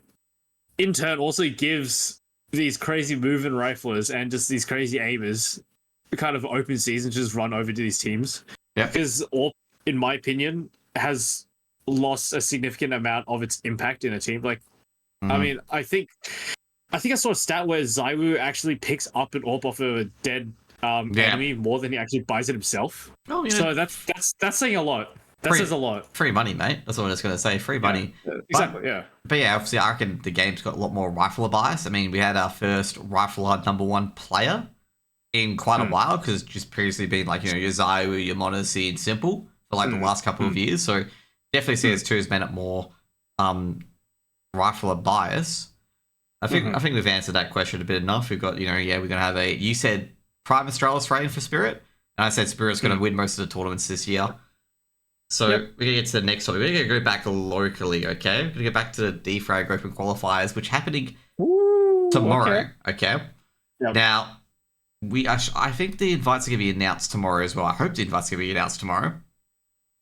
in turn also gives these crazy moving riflers and just these crazy aimers kind of open season to just run over to these teams. Yeah. Because AWP, in my opinion, has lost a significant amount of its impact in a team. Like, I mean, I think I saw a stat where ZywOo actually picks up an AWP off a dead enemy more than he actually buys it himself. Oh, yeah. So that's saying a lot. That says a lot. Free money, mate. That's what I was going to say. Free money. Exactly, yeah. But yeah, obviously, I reckon the game's got a lot more rifler bias. I mean, we had our first rifler #1 player in quite a while, because it's just previously been like, your ZywOo, your m0NESY, and Simple for like the last couple of years. So definitely CS2 has made it more rifler bias. I think we've answered that question a bit enough. We've got, we're going to have you said Prime Australis reign for Spirit, and I said Spirit's going to win most of the tournaments this year. So we're going to get to the next topic. We're going to go back locally, okay? We're going to go back to the Dfrag Open Qualifiers, which are happening tomorrow, okay? Yep. Now, I think the invites are going to be announced tomorrow as well. I hope the invites are going to be announced tomorrow.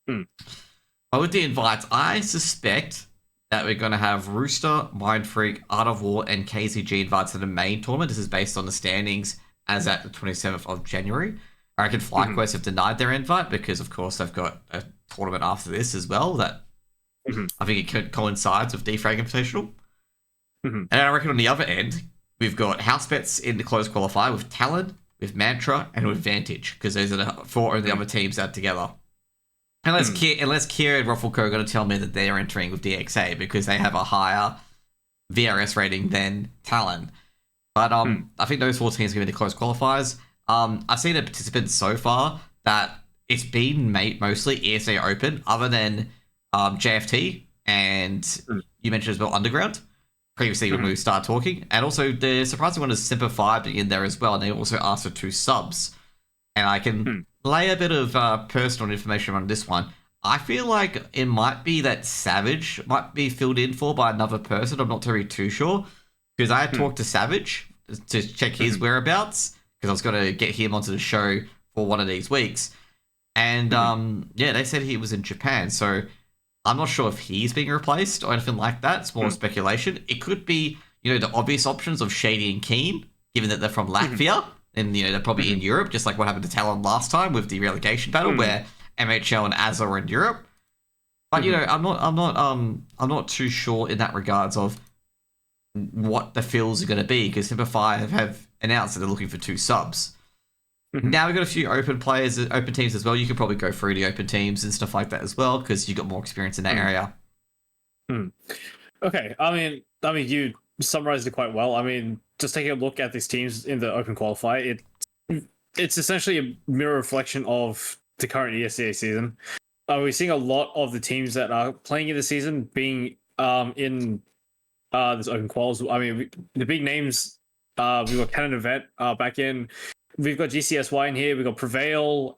But with the invites, I suspect that we're going to have Rooster, Mindfreak, Art of War, and KZG invites to the main tournament. This is based on the standings as at the 27th of January. I reckon FlyQuest have denied their invite because, of course, they've got a tournament after this as well that I think it coincides with Dfrag Invitational. And I reckon on the other end, we've got House Bets in the closed qualifier with Talon, with Mantra, and with Vantage, because those are the four only other teams that are together. Unless Kira and Ruffleco are going to tell me that they're entering with DXA because they have a higher VRS rating than Talon. But I think those four teams are going to be the closed qualifiers. I've seen the participants so far that it's been mostly ESEA Open, other than JFT and you mentioned as well Underground previously when we started talking, and also the surprising one is Semper 5 in there as well, and they also asked for 2 subs. and I can Hmm. lay a bit of personal information on this one. I feel like it might be that Savage might be filled in for by another person. I'm not really too sure because I had talked to Savage to check his whereabouts because I was going to get him onto the show for one of these weeks. And yeah, they said he was in Japan. So I'm not sure if he's being replaced or anything like that. It's more speculation. It could be, the obvious options of Shady and Keen, given that they're from Latvia. And, they're probably in Europe, just like what happened to Talon last time with the relegation battle, where MHL and ASA are in Europe. But, I'm not too sure in that regards of what the fills are going to be, because Simplify have announced that they're looking for 2 subs. Now we've got a few open teams as well. You could probably go through the open teams and stuff like that as well, because you've got more experience in that area. Okay, I mean, you summarized it quite well. I mean, just taking a look at these teams in the open qualifier, it's essentially a mirror reflection of the current ESEA season. We're seeing a lot of the teams that are playing in the season being in this open quals. I mean, the big names, we've got Canon Event back in. We've got GCSY in here. We've got Prevail.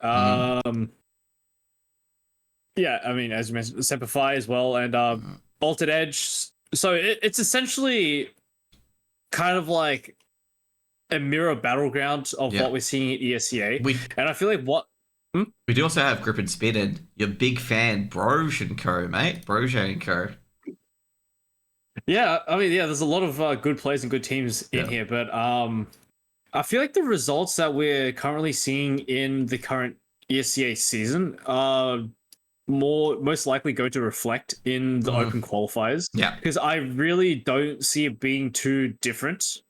Yeah, I mean, as you mentioned, Semperfi as well, and Bolted Edge. So it's essentially kind of like a mirror battleground of what we're seeing at ESEA. And I feel like we do also have Grip and Spin and your big fan Broj & Co, mate. Broj & Co. Yeah, I mean, there's a lot of good players and good teams in here, but I feel like the results that we're currently seeing in the current ESEA season are most likely going to reflect in the open qualifiers. Yeah. Because I really don't see it being too different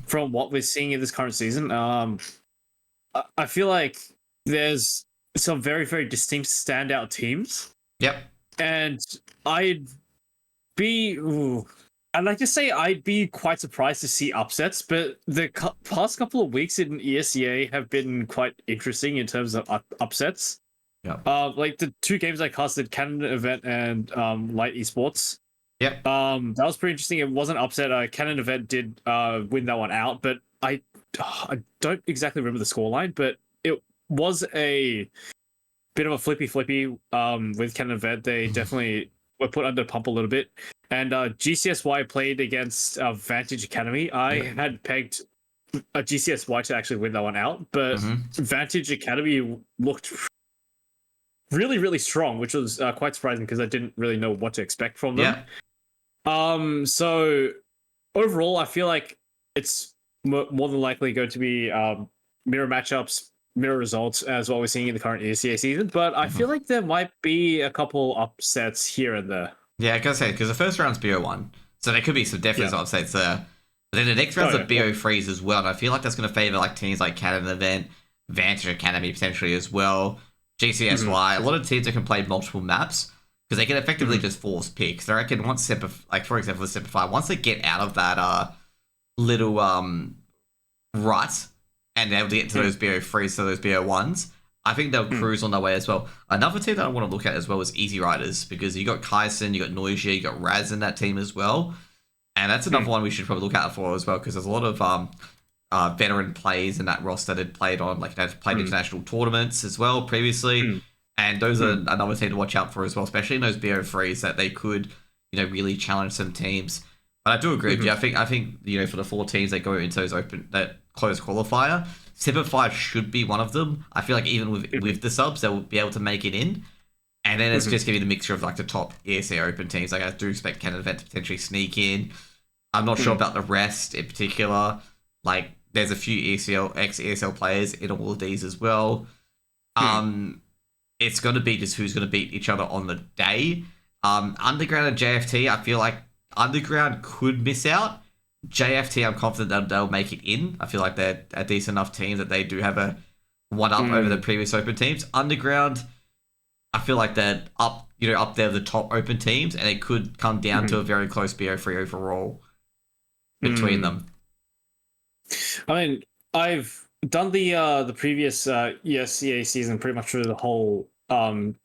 from what we're seeing in this current season. I feel like there's some very, very distinct standout teams. Yep. And I'd like to say I'd be quite surprised to see upsets, but the past couple of weeks in ESEA have been quite interesting in terms of upsets. Yeah. Like the 2 games I casted, Canon Event and Light Esports. Yep. That was pretty interesting. It wasn't upset. Canon Event did win that one out, but I don't exactly remember the scoreline, but it was a bit of a flippy with Canon Event. They definitely were put under pump a little bit. And GCSY played against Vantage Academy. I had pegged a GCSY to actually win that one out, but Vantage Academy looked really, really strong, which was quite surprising because I didn't really know what to expect from them. Yeah. So overall, I feel like it's more than likely going to be mirror matchups, mirror results as what we're seeing in the current ESEA season. But I feel like there might be a couple upsets here and there. Yeah, I gotta say, because the first round's BO1, so there could be some definite upsets there. But then the next round's a BO3s as well, and I feel like that's going to favour like teams like Canon Event, Vantage Academy potentially as well, GCSY, a lot of teams that can play multiple maps, because they can effectively just force picks. I reckon once like for example, the Simplify, once they get out of that little rut, and they're able to get to those BO3s, to those BO1s, I think they'll cruise on their way as well. Another team that I want to look at as well is Easy Riders, because you got Kaisen, you got Noisia, you got Raz in that team as well. And that's another one we should probably look out for as well, because there's a lot of veteran players in that roster that had played on, like, they've played international tournaments as well previously. And those are another team to watch out for as well, especially in those BO3s, that they could, really challenge some teams. But I do agree with you. I think for the 4 teams that go into that closed qualifier, Simplify should be one of them. I feel like even with the subs, they'll be able to make it in. And then it's just going to be the mixture of like the top ESA open teams. Like I do expect Canon Event to potentially sneak in. I'm not sure about the rest in particular. Like there's a few ex-ESL players in all of these as well. It's going to be just who's going to beat each other on the day. Underground and JFT, I feel like Underground could miss out. JFT, I'm confident that they'll make it in. I feel like they're a decent enough team that they do have a one-up over the previous open teams. Underground, I feel like they're up there the top open teams, and it could come down to a very close BO3 overall between them. I mean, I've done the previous ESEA season pretty much through the whole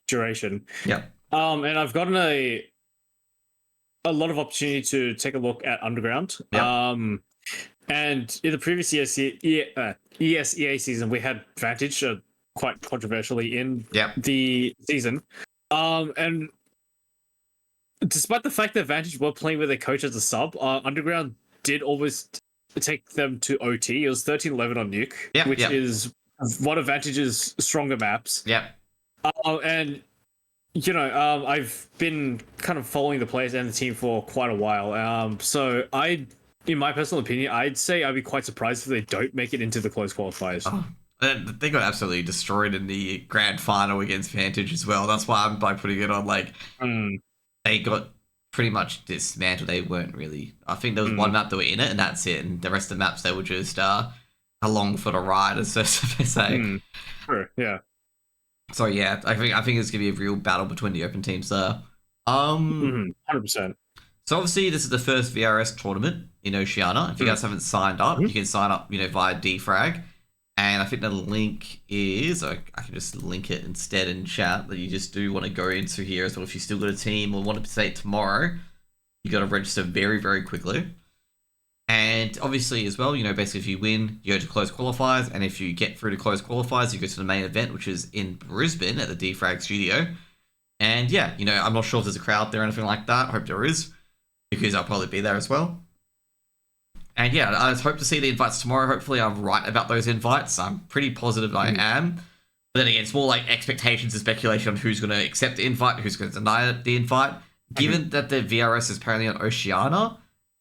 duration. Yeah. And I've gotten a lot of opportunity to take a look at Underground. Yep. And in the previous ESEA season, we had Vantage, quite controversially in Yep. the season. And despite the fact that Vantage were playing with a coach as a sub, Underground did always take them to OT. It was 13-11 on Nuke, which is one of Vantage's stronger maps. Yep. And I've been kind of following the players and the team for quite a while. So in my personal opinion, I'd say I'd be quite surprised if they don't make it into the closed qualifiers. Oh, they got absolutely destroyed in the grand final against Vantage as well. That's why I'm putting it on like they got pretty much dismantled. They weren't really. I think there was one map that were in it, and that's it. And the rest of the maps they were just along for the ride, as they say. Sure. Yeah. So yeah, I think it's gonna be a real battle between the open teams there. 100%. So obviously this is the first VRS tournament in Oceania. If you guys haven't signed up, you can sign up, via Dfrag. And I think the link is, I can just link it instead in chat, that you just do want to go into here as well. If you still got a team or want to say it tomorrow, you got to register very, very quickly. And obviously as well, basically if you win, you go to closed qualifiers. And if you get through to closed qualifiers, you go to the main event, which is in Brisbane at the Dfrag studio. And yeah, I'm not sure if there's a crowd there or anything like that. I hope there is, because I'll probably be there as well. And yeah, I just hope to see the invites tomorrow. Hopefully I'm right about those invites. I'm pretty positive I am. But then again, it's more like expectations and speculation on who's going to accept the invite, who's going to deny the invite. Given that the VRS is apparently on Oceania,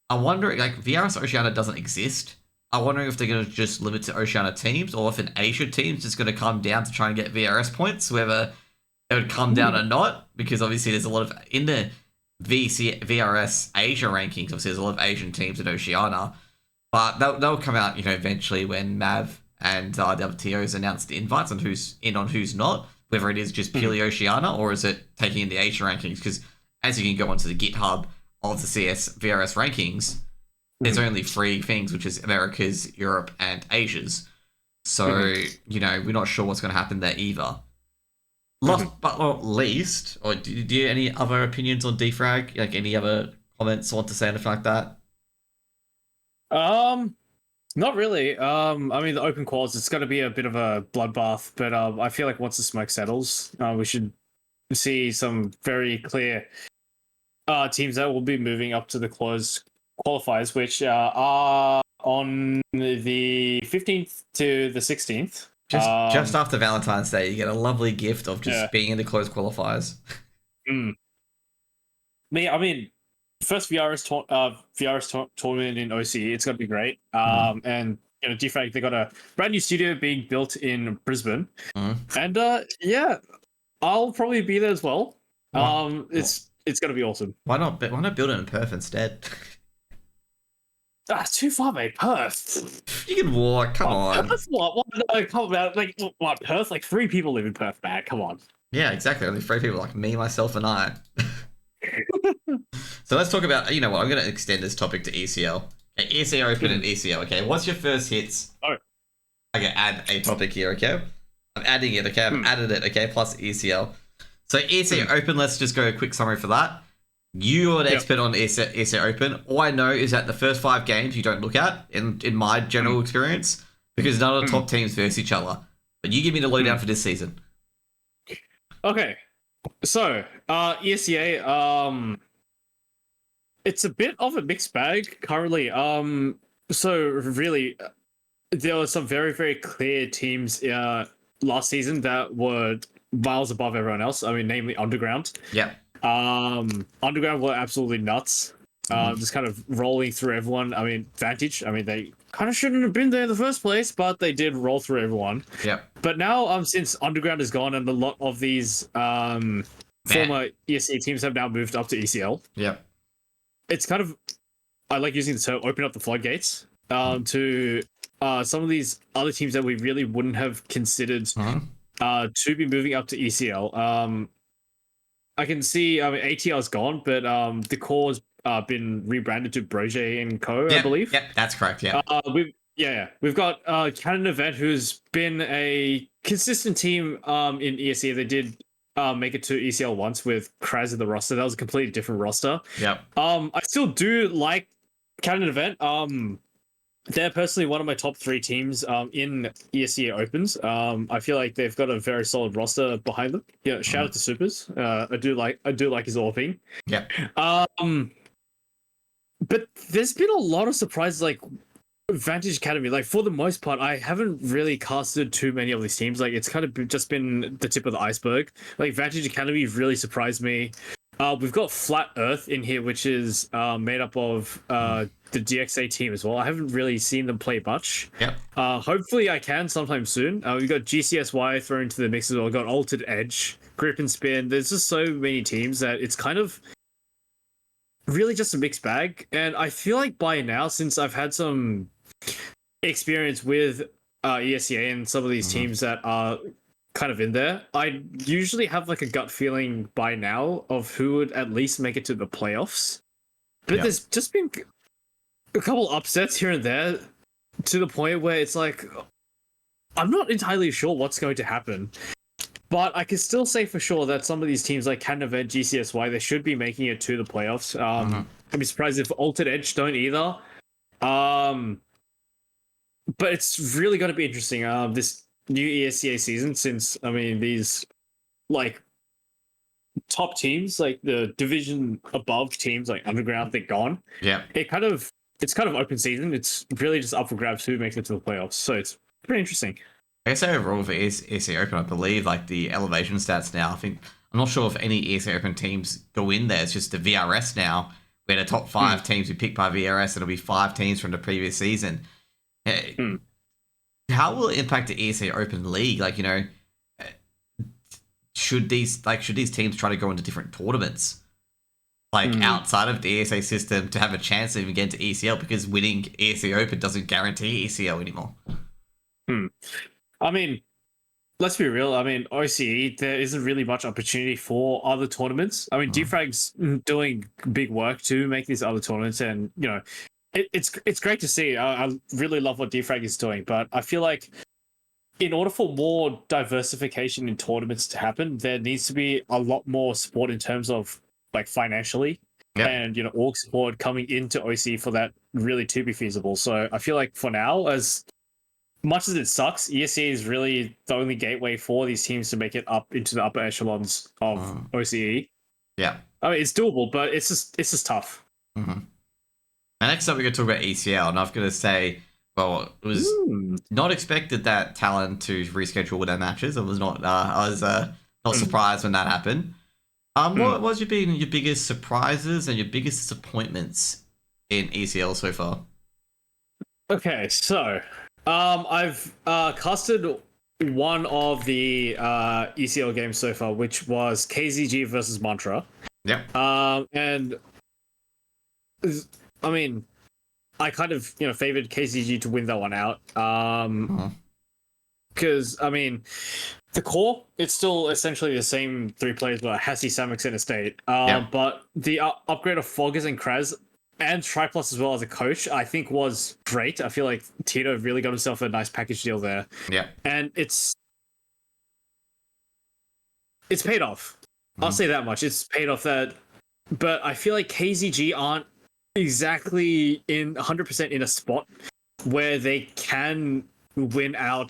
I'm wondering, like, VRS Oceania doesn't exist. I'm wondering if they're going to just limit to Oceania teams, or if an Asia team's just going to come down to try and get VRS points, whether it would come down or not. Because obviously there's a lot of, in the VRS Asia rankings, obviously there's a lot of Asian teams in Oceania. But they'll come out, eventually when Mav and the other TOs announce the invites on who's in on who's not, whether it is just purely Oceania or is it taking in the Asia rankings. Because as you can go onto the GitHub of the CS VRS rankings, there's only 3 things, which is America's, Europe, and Asia's. So, we're not sure what's going to happen there either. Last but not least, or do you have any other opinions on Dfrag? Like any other comments or want to say anything like that? Not really. I mean, the open quals, it's going to be a bit of a bloodbath, but I feel like once the smoke settles, we should see some very clear teams that will be moving up to the closed qualifiers, which are on the 15th to the 16th. Just after Valentine's Day, you get a lovely gift of just being in the closed qualifiers. I mean, first VRS tournament in OC, it's gonna be great. And Dfrag, they got a brand new studio being built in Brisbane, and I'll probably be there as well. It's gonna be awesome. Why not build it in Perth instead? It's too far, mate. Perth. You can walk. Come on. Perth, what? No, come on. Like what? Perth? Like 3 people live in Perth, man. Come on. Yeah, exactly. Only 3 people, like me, myself, and I. So let's talk about, I'm going to extend this topic to ECL. Okay, ESEA Open and ECL, okay? What's your first hits? Okay, add a topic here, okay? I'm adding it, okay? I've added it, okay? Plus ECL. So ESEA Open, let's just go a quick summary for that. You are an expert on ESEA Open. All I know is that the first 5 games you don't look at, in my general experience, because none of the top teams verse each other. But you give me the lowdown for this season. Okay. So, ESEA, it's a bit of a mixed bag currently. So really, there were some very, very clear teams last season that were miles above everyone else. I mean, namely Underground. Yeah. Underground were absolutely nuts. Just kind of rolling through everyone. I mean, Vantage, they kind of shouldn't have been there in the first place, but they did roll through everyone. Yeah. But now, since Underground is gone and a lot of these former ESEA teams have now moved up to ECL. Yeah. It's kind of, I like using the term, open up the floodgates to some of these other teams that we really wouldn't have considered to be moving up to ECL. I can see, ATR's gone, but the core's been rebranded to Broje and Co, I believe. Yep, that's correct, yeah. We've got Canon Event, who's been a consistent team in ESEA. They did make it to ECL once with Kraz in the roster. That was a completely different roster. Yeah. I still do like Canon Event. they're personally one of my top 3 teams in ESEA Opens. I feel like they've got a very solid roster behind them. Yeah, shout out to Supers. I do like his AWPing. Yeah. But there's been a lot of surprises, like Vantage Academy. Like for the most part, I haven't really casted too many of these teams. Like it's kind of just been the tip of the iceberg. Like Vantage Academy really surprised me. We've got Flat Earth in here, which is made up of the DXA team as well. I haven't really seen them play much. Yep. Hopefully I can sometime soon. We've got GCSY thrown into the mix as well. We've got Altered Edge, Grip and Spin. There's just so many teams that it's kind of really just a mixed bag. And I feel like by now, since I've had some experience with ESEA and some of these teams that are kind of in there, I usually have like a gut feeling by now of who would at least make it to the playoffs. But there's just been a couple upsets here and there to the point where it's like I'm not entirely sure what's going to happen. But I can still say for sure that some of these teams like Canada Event, GCSY, they should be making it to the playoffs. I'd be surprised if Altered Edge don't either. But it's really going to be interesting. This new ESEA season, since I mean these like top teams, like the division above teams, like Underground, they're gone. Yeah. It's kind of open season. It's really just up for grabs who makes it to the playoffs. So it's pretty interesting. I guess overall for ESEA Open, I believe like the elevation stats now. I'm not sure if any ESEA Open teams go in there. It's just the VRS now, where the top 5 teams we picked by VRS, it'll be 5 teams from the previous season. How will it impact the ESEA Open League? Like, you know, should these teams try to go into different tournaments, like outside of the ESA system, to have a chance to even get into ECL? Because winning ESEA Open doesn't guarantee ECL anymore. I mean, let's be real. I mean, OCE, there isn't really much opportunity for other tournaments. I mean, Dfrag's doing big work to make these other tournaments, and you know, it's great to see. I really love what Dfrag is doing, but I feel like in order for more diversification in tournaments to happen, there needs to be a lot more support in terms of like financially and, you know, org support coming into OCE for that really to be feasible. So I feel like for now, as much as it sucks, ESEA is really the only gateway for these teams to make it up into the upper echelons of OCE. Yeah. I mean, it's doable, but it's just tough. And next up, we're going to talk about ECL, and I'm going to say, well, it was not expected that Talon to reschedule their matches. I was not surprised when that happened. What was your biggest surprises and your biggest disappointments in ECL so far? Okay, so I've casted one of the ECL games so far, which was KZG versus Mantra. Yep. And I mean, I kind of, you know, favored KZG to win that one out. Because I mean, the core, it's still essentially the same 3 players, but Hassie, Samix, and Estate. But the upgrade of Foggers and Kraz and Triplus as well as a coach, I think was great. I feel like Tito really got himself a nice package deal there. Yeah. And it's paid off. I'll say that much. It's paid off that. But I feel like KZG aren't exactly in 100% in a spot where they can win out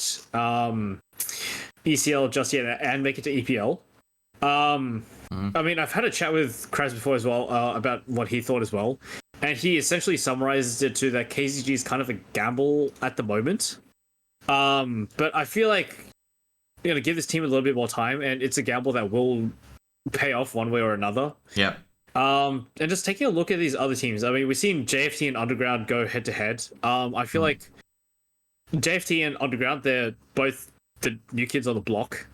ECL just yet and make it to EPL. I mean, I've had a chat with Kraz before as well about what he thought as well. And he essentially summarizes it to that KZG is kind of a gamble at the moment. But I feel like, you know, give this team a little bit more time, and it's a gamble that will pay off one way or another. Yeah. And just taking a look at these other teams, I mean, we've seen JFT and Underground go head to head. I feel like JFT and Underground, they're both the new kids on the block.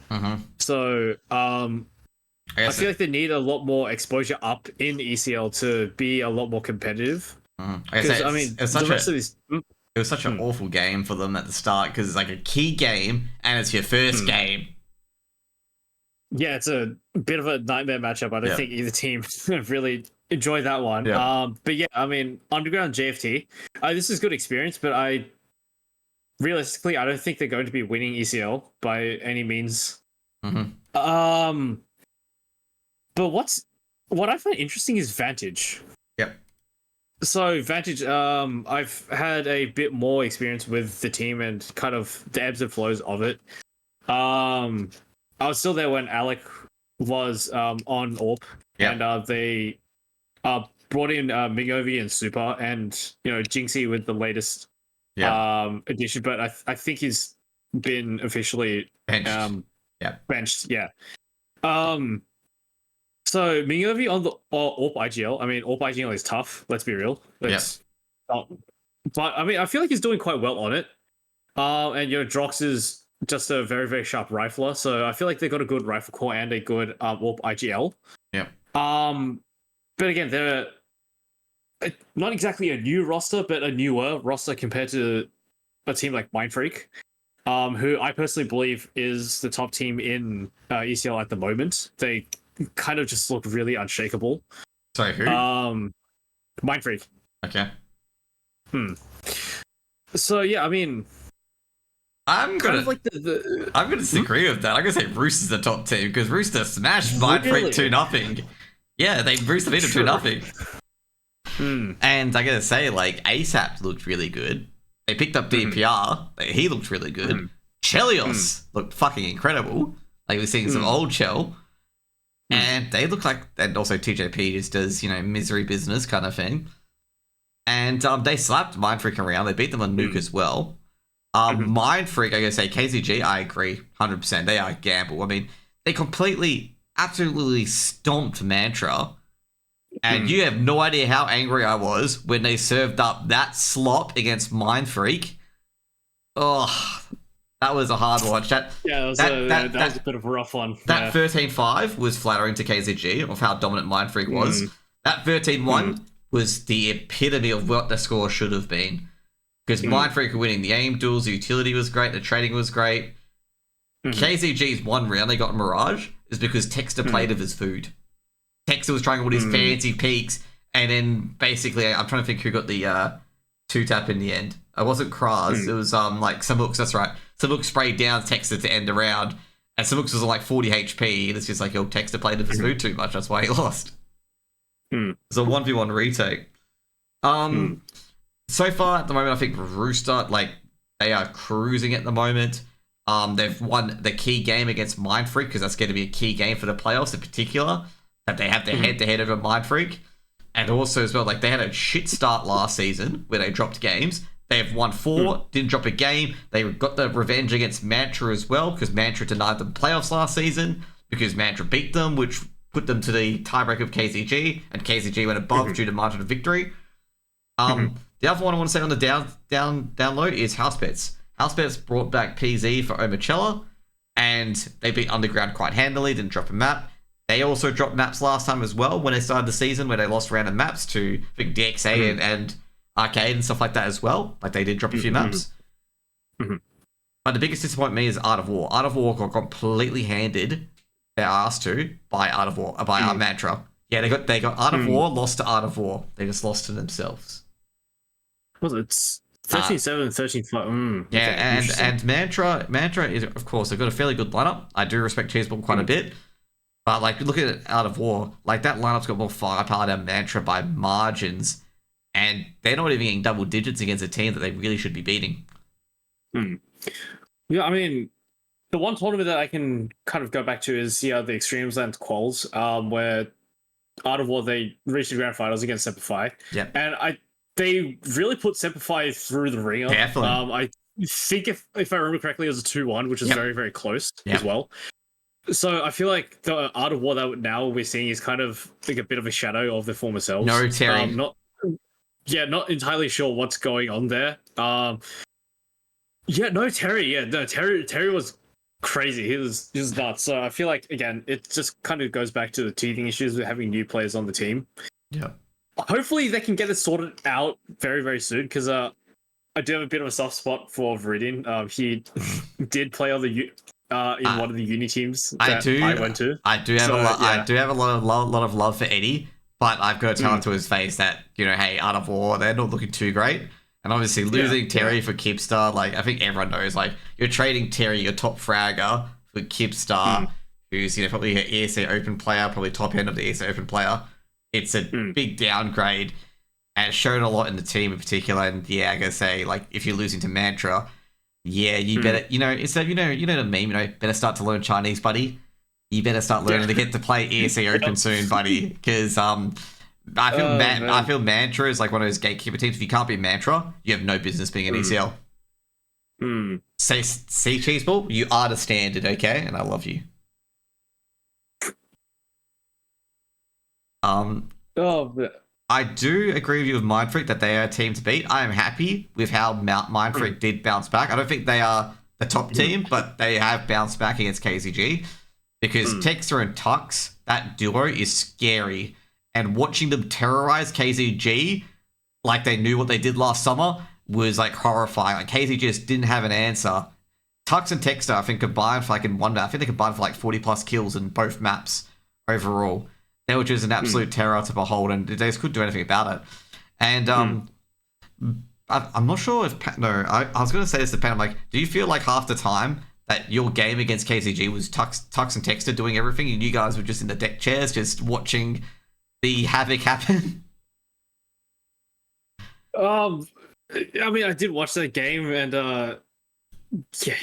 So I feel like they need a lot more exposure up in ECL to be a lot more competitive. Because I mean, the rest of these. It was such an awful game for them at the start because it's like a key game and it's your first game. Yeah, it's a bit of a nightmare matchup. I don't think either team really enjoyed that one. But yeah, I mean, Underground JFT, this is good experience, but realistically, I don't think they're going to be winning ECL by any means. But what I find interesting is Vantage. Yep. So Vantage, I've had a bit more experience with the team and kind of the ebbs and flows of it. I was still there when Alec was on AWP, Yep. and they brought in Mingovi and Super, and Jinxie with the latest addition. But I think he's been officially Benched. benched. Yeah. So Mingovi on the AWP IGL. I mean, AWP IGL is tough. Let's be real. It's not, but I mean, I feel like he's doing quite well on it. And Drox is just a very, very sharp rifler. So I feel like they got a good rifle core and a good AWP IGL. Yeah. But again, they're not exactly a new roster, but a newer roster compared to a team like Mindfreak, who I personally believe is the top team in ECL at the moment. They kind of just look really unshakable. Sorry, who? Mindfreak. Okay. So yeah, I mean, I'm gonna kind of like I'm gonna disagree with that. I'm gonna say Rooster's the top team because Rooster smashed Mindfreak 2-0. Yeah, Rooster beat him 2-0. And I gotta say, like, ASAP looked really good. They picked up DPR. He looked really good. Chelios looked fucking incredible. Like, we're seeing some old Chell. And they look like, and also TJP just does, misery business kind of thing. And they slapped Mindfreak around. They beat them on Nuke as well. Mindfreak, I gotta say, KZG, I agree, 100%. They are gamble. I mean, they completely, absolutely stomped Mantra. And you have no idea how angry I was when they served up that slop against Mindfreak. Oh, that was a hard watch. That was a bit of a rough one. That 13-5 was flattering to KZG of how dominant Mindfreak was. That 13-1 was the epitome of what the score should have been. Because Mindfreak were winning the aim duels, the utility was great, the trading was great. KZG's one round they got Mirage is because Texter played with his food. Texter was trying all his fancy peaks, and then basically, I'm trying to think who got the 2-tap in the end. It wasn't Kraz, it was like Samux, that's right. Samux sprayed down Texter to end the round, and Samux was on like 40 HP, and it's just like, Texter played with his food too much, that's why he lost. It's a 1v1 retake. So far at the moment, I think Rooster, they are cruising at the moment. They've won the key game against Mindfreak, because that's going to be a key game for the playoffs in particular, that they have their head-to-head over Mindfreak. And also as well, they had a shit start last season where they dropped games. They've won 4, didn't drop a game. They got the revenge against Mantra as well, because Mantra denied them playoffs last season, because Mantra beat them, which put them to the tiebreak of KZG, and KZG went above due to margin of victory. The other one I want to say on the down low is Housepets. Housepets brought back PZ for Omachella, and they beat Underground quite handily, didn't drop a map. They also dropped maps last time as well when they started the season, where they lost random maps to, I think, DXA and Arcade and stuff like that as well. They did drop a few maps. But the biggest disappointment me is Art of War. Art of War got completely handed their ass to by Art of War, by our Mantra. Yeah, they got Art of War, lost to Art of War. They just lost to themselves. Was it 13-7, 13-5? Yeah, and Mantra is, of course, they've got a fairly good lineup. I do respect Cheeseball quite a bit. But, look at it Out of War. That lineup's got more firepower than Mantra by margins. And they're not even getting double digits against a team that they really should be beating. Yeah, I mean, the one tournament that I can kind of go back to is, the Extremes Land Quals, where Out of War, they reached the grand finals against Semperfi. Yeah. And they really put Semperfi through the ringer. Definitely. I think if I remember correctly, it was a 2-1, which is very, very close as well. So I feel like the Art of War that now we're seeing is kind of like a bit of a shadow of the former selves. No Terry. Not entirely sure what's going on there. Terry was crazy. He was nuts. So I feel like, again, it just kind of goes back to the teething issues with having new players on the team. Yeah. Hopefully they can get it sorted out very, very soon, because I do have a bit of a soft spot for Viridian. He did play on the in one of the uni teams I went to. I do have a lot of love for Eddie, but I've got to tell him to his face that, hey, Art of War, they're not looking too great. And obviously losing Terry for Kipstar, I think everyone knows, you're trading Terry, your top fragger, for Kipstar, who's, probably an ESEA Open player, probably top end of the ESEA Open player. It's a big downgrade. and it showed a lot in the team in particular. And yeah, I gotta say, like, if you're losing to Mantra, yeah, you better, instead of, the meme, better start to learn Chinese, buddy. You better start learning to get to play ESEA Open soon, buddy. Because I feel Mantra is like one of those gatekeeper teams. If you can't beat Mantra, you have no business being an ECL. Say, see, Cheeseball, you are the standard, okay? And I love you. I do agree with you with Mindfreak that they are a team to beat. I am happy with how Mindfreak did bounce back. I don't think they are the top team, but they have bounced back against KZG because Texter and Tux, that duo is scary. And watching them terrorize KZG like they knew what they did last summer was like horrifying. Like KZG just didn't have an answer. Tux and Texter, I think, combined for like in one map. I think they combined for like 40 plus kills in both maps overall. They were just an absolute terror to behold, and they just couldn't do anything about it. And I'm not sure if I was going to say this to Pan. I'm like, do you feel like half the time that your game against KZG was Tux and Texter doing everything, and you guys were just in the deck chairs, just watching the havoc happen? I mean, I did watch that game, and yeah,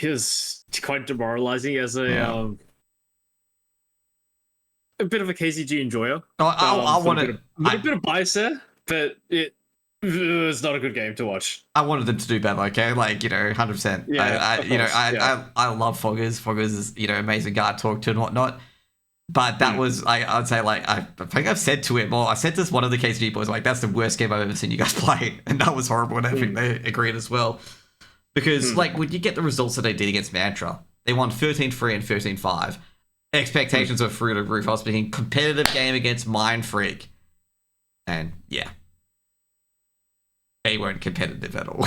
it was quite demoralizing as a bit of a KZG enjoyer. I wanted a bit of bias there, but it was not a good game to watch. I wanted them to do better, okay? Like, 100%. Yeah, I love Foggers. Foggers is, amazing guy to talk to and whatnot. But that was, I'd say, like, I think I've said to him, or I said to one of the KCG boys, like, that's the worst game I've ever seen you guys play. And that was horrible, and I think they agreed as well. Because, like, when you get the results that they did against Mantra, they won 13-3 and 13-5. Expectations were through the roof. I was speaking competitive game against Mindfreak. And, yeah. They weren't competitive at all.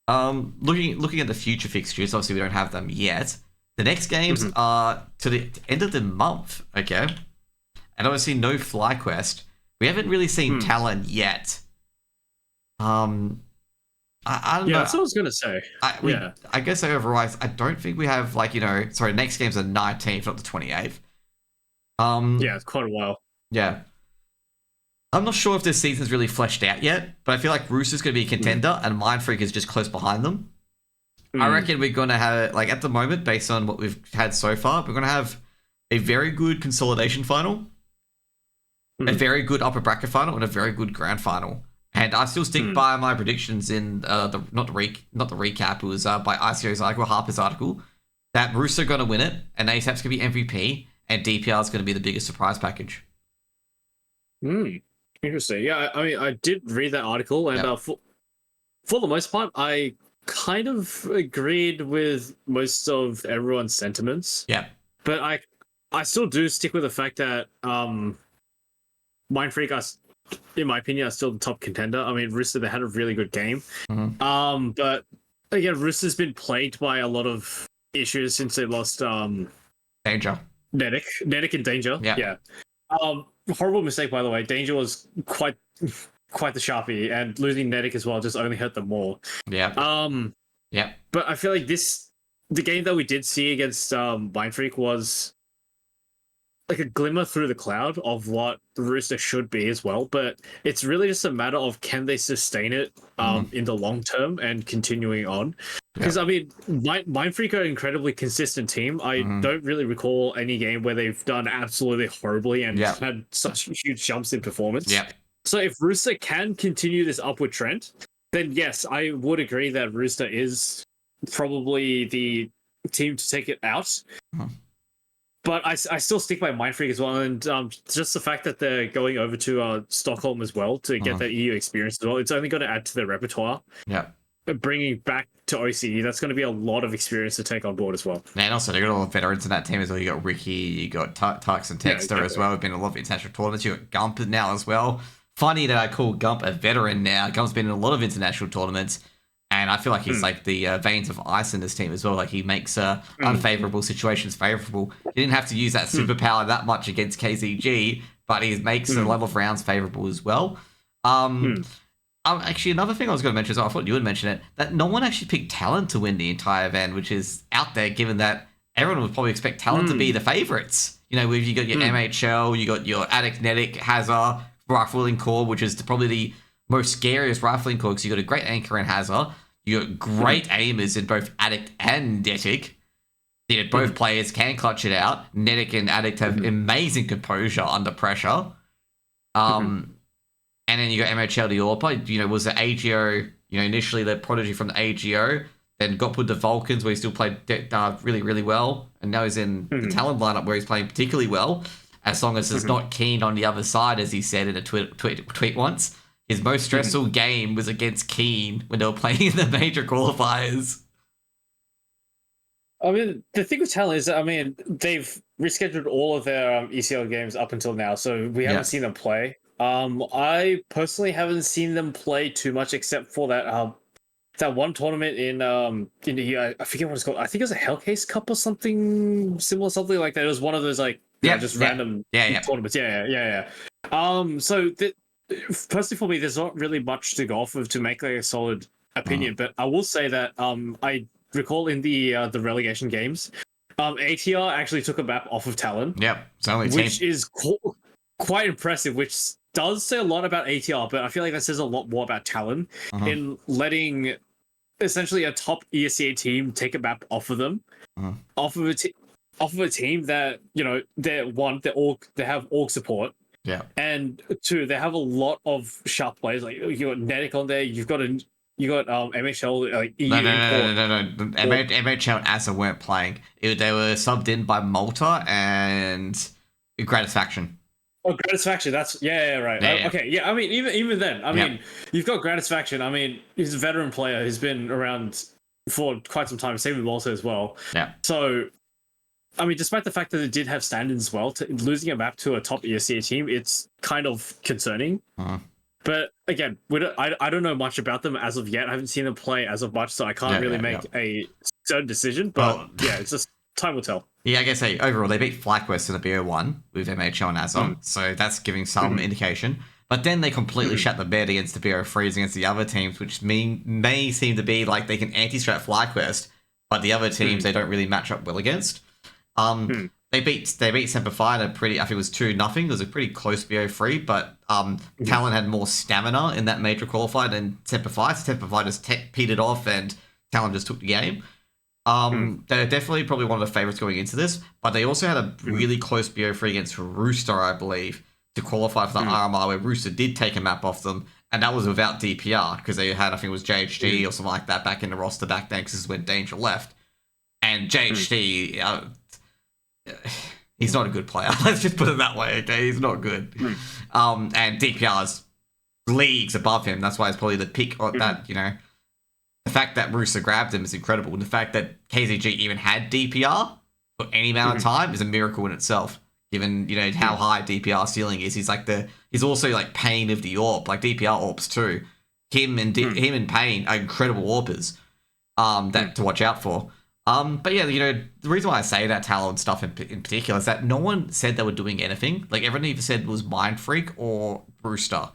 Looking at the future fixtures, obviously we don't have them yet. The next games are to the end of the month, okay? And obviously no FlyQuest. We haven't really seen Talon yet. I don't know. That's what I was going to say. I guess overall, I don't think we have, like, next game's the 19th, not the 28th. Yeah, it's quite a while. Yeah. I'm not sure if this season's really fleshed out yet, but I feel like Rooster's going to be a contender and Mindfreak is just close behind them. I reckon we're going to have, like, at the moment, based on what we've had so far, we're going to have a very good consolidation final, a very good upper bracket final, and a very good grand final. And I still stick by my predictions in not the recap. It was by ICO's article, Harper's article, that Rooster going to win it, and ASAP's going to be MVP, and DPR is going to be the biggest surprise package. Interesting. Yeah, I mean, I did read that article, and for the most part, I kind of agreed with most of everyone's sentiments. Yeah, but I still do stick with the fact that Mindfreak are, in my opinion, are still the top contender. I mean, Rooster, they had a really good game. But again, Rooster's been plagued by a lot of issues since they lost Danger. Nedic and Danger. Yeah. Horrible mistake, by the way. Danger was quite the sharpie, and losing Nedic as well just only hurt them more. Yeah. Yeah. But I feel like the game that we did see against Mindfreak was like a glimmer through the cloud of what the Rooster should be as well. But it's really just a matter of can they sustain it in the long term and continuing on. Because, I mean, Mindfreak are an incredibly consistent team. I don't really recall any game where they've done absolutely horribly and had such huge jumps in performance. Yeah. So if Rooster can continue this upward trend, then yes, I would agree that Rooster is probably the team to take it out. But I still stick by Mindfreak as well, and just the fact that they're going over to Stockholm as well to get that EU experience as well, it's only going to add to their repertoire. Yeah. Bringing back to OCE, that's going to be a lot of experience to take on board as well. And also, they got all the veterans in that team as well. You got Ricky, you got Tux and Texter as well. We've been in a lot of international tournaments. You got Gump now as well. Funny that I call Gump a veteran now. Gump's been in a lot of international tournaments, and I feel like he's like the veins of ice in this team as well. Like, he makes unfavorable situations favorable. He didn't have to use that superpower that much against KZG, but he makes the level of rounds favorable as well. Actually, another thing I was going to mention as well, I thought you would mention it, that no one actually picked Talon to win the entire event, which is out there, given that everyone would probably expect Talon to be the favorites. you got your MHL, you got your Addict Netic, Hazard, Rifling Core, which is probably the most scariest Rifling Core because you got a great anchor in Hazard. You got great aimers in both Addict and Netic. Both players can clutch it out. Netic and Addict have amazing composure under pressure. And then you got MHL Diorpa, was the AGO, initially the prodigy from the AGO, then got put to Vulcans where he still played really, really well. And now he's in the Talon lineup where he's playing particularly well, as long as it's not keen on the other side, as he said in a tweet once. His most stressful game was against Keen when they were playing in the major qualifiers. I mean, the thing with Talon is that, they've rescheduled all of their ECL games up until now, so we haven't seen them play. I personally haven't seen them play too much except for that one tournament in the year. I forget what it's called. I think it was a Hellcase Cup or something similar, something like that. It was one of those random tournaments. Yeah. So personally for me, there's not really much to go off of to make a solid opinion, but I will say that I recall in the relegation games, ATR actually took a map off of Talon. Yep, it's only which is quite impressive, which does say a lot about ATR, but I feel like that says a lot more about Talon in letting essentially a top ESEA team take a map off of them, off of a team that they have org support. Yeah, and 2, they have a lot of sharp players. Like you got Netic on there, you got MHL, like EU no. MHL and ASA weren't playing. They were subbed in by Malta and Gratisfaction. Oh, Gratisfaction. That's right. Yeah. Okay, yeah. Even then, you've got Gratisfaction. He's a veteran player. He's been around for quite some time. Same with Malta as well. Yeah. So, despite the fact that it did have standards as well, losing a map to a top ESEA team, it's kind of concerning. But again, I don't know much about them as of yet. I haven't seen them play as of much, so I can't really make a certain decision. But it's just time will tell. Yeah, I guess overall they beat FlyQuest in the BO1 with MHL and ASA, so that's giving some indication. But then they completely shut the bed against the BO3s against the other teams, which may seem to be like they can anti-strat FlyQuest, but the other teams they don't really match up well against. They beat Semper Fi in I think it was 2-0. It was a pretty close BO3, but Talon had more stamina in that major qualifier than Semper Fi. So Semper Fi just petered off and Talon just took the game. They're definitely probably one of the favourites going into this, but they also had a really close BO3 against Rooster, I believe, to qualify for the RMR, where Rooster did take a map off them, and that was without DPR, because they had, I think it was JHD or something like that back in the roster back then, because this is when Danger left. And JHD, he's not a good player. Let's just put it that way, okay? He's not good. And DPR's leagues above him. That's why it's probably the pick of that, The fact that Rooster grabbed him is incredible. And the fact that KZG even had DPR for any amount of time is a miracle in itself, given, how high DPR ceiling is. He's also like Pain of the AWP, like DPR AWPs too. Him and Pain are incredible AWPers that to watch out for. But yeah, the reason why I say that Talon stuff in particular is that no one said they were doing anything. Like everyone either said was Mind Freak or Brewster.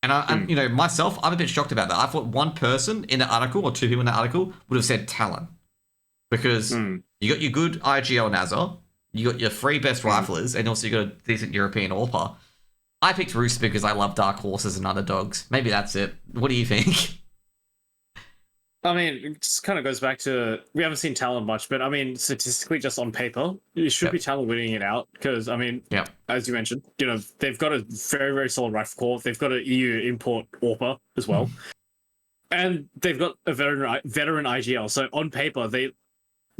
And myself, I'm a bit shocked about that. I thought one person in the article or 2 people in the article would have said Talon. Because you got your good IGL Nazar, you got your 3 best riflers, and also you got a decent European AWPer. I picked Rooster because I love dark horses and underdogs. Maybe that's it. What do you think? It just kind of goes back to, we haven't seen Talon much, but statistically, just on paper, it should be Talon winning it out because, as you mentioned, they've got a very, very solid rifle core. They've got an EU import AWPer as well. And they've got a veteran IGL. So on paper, they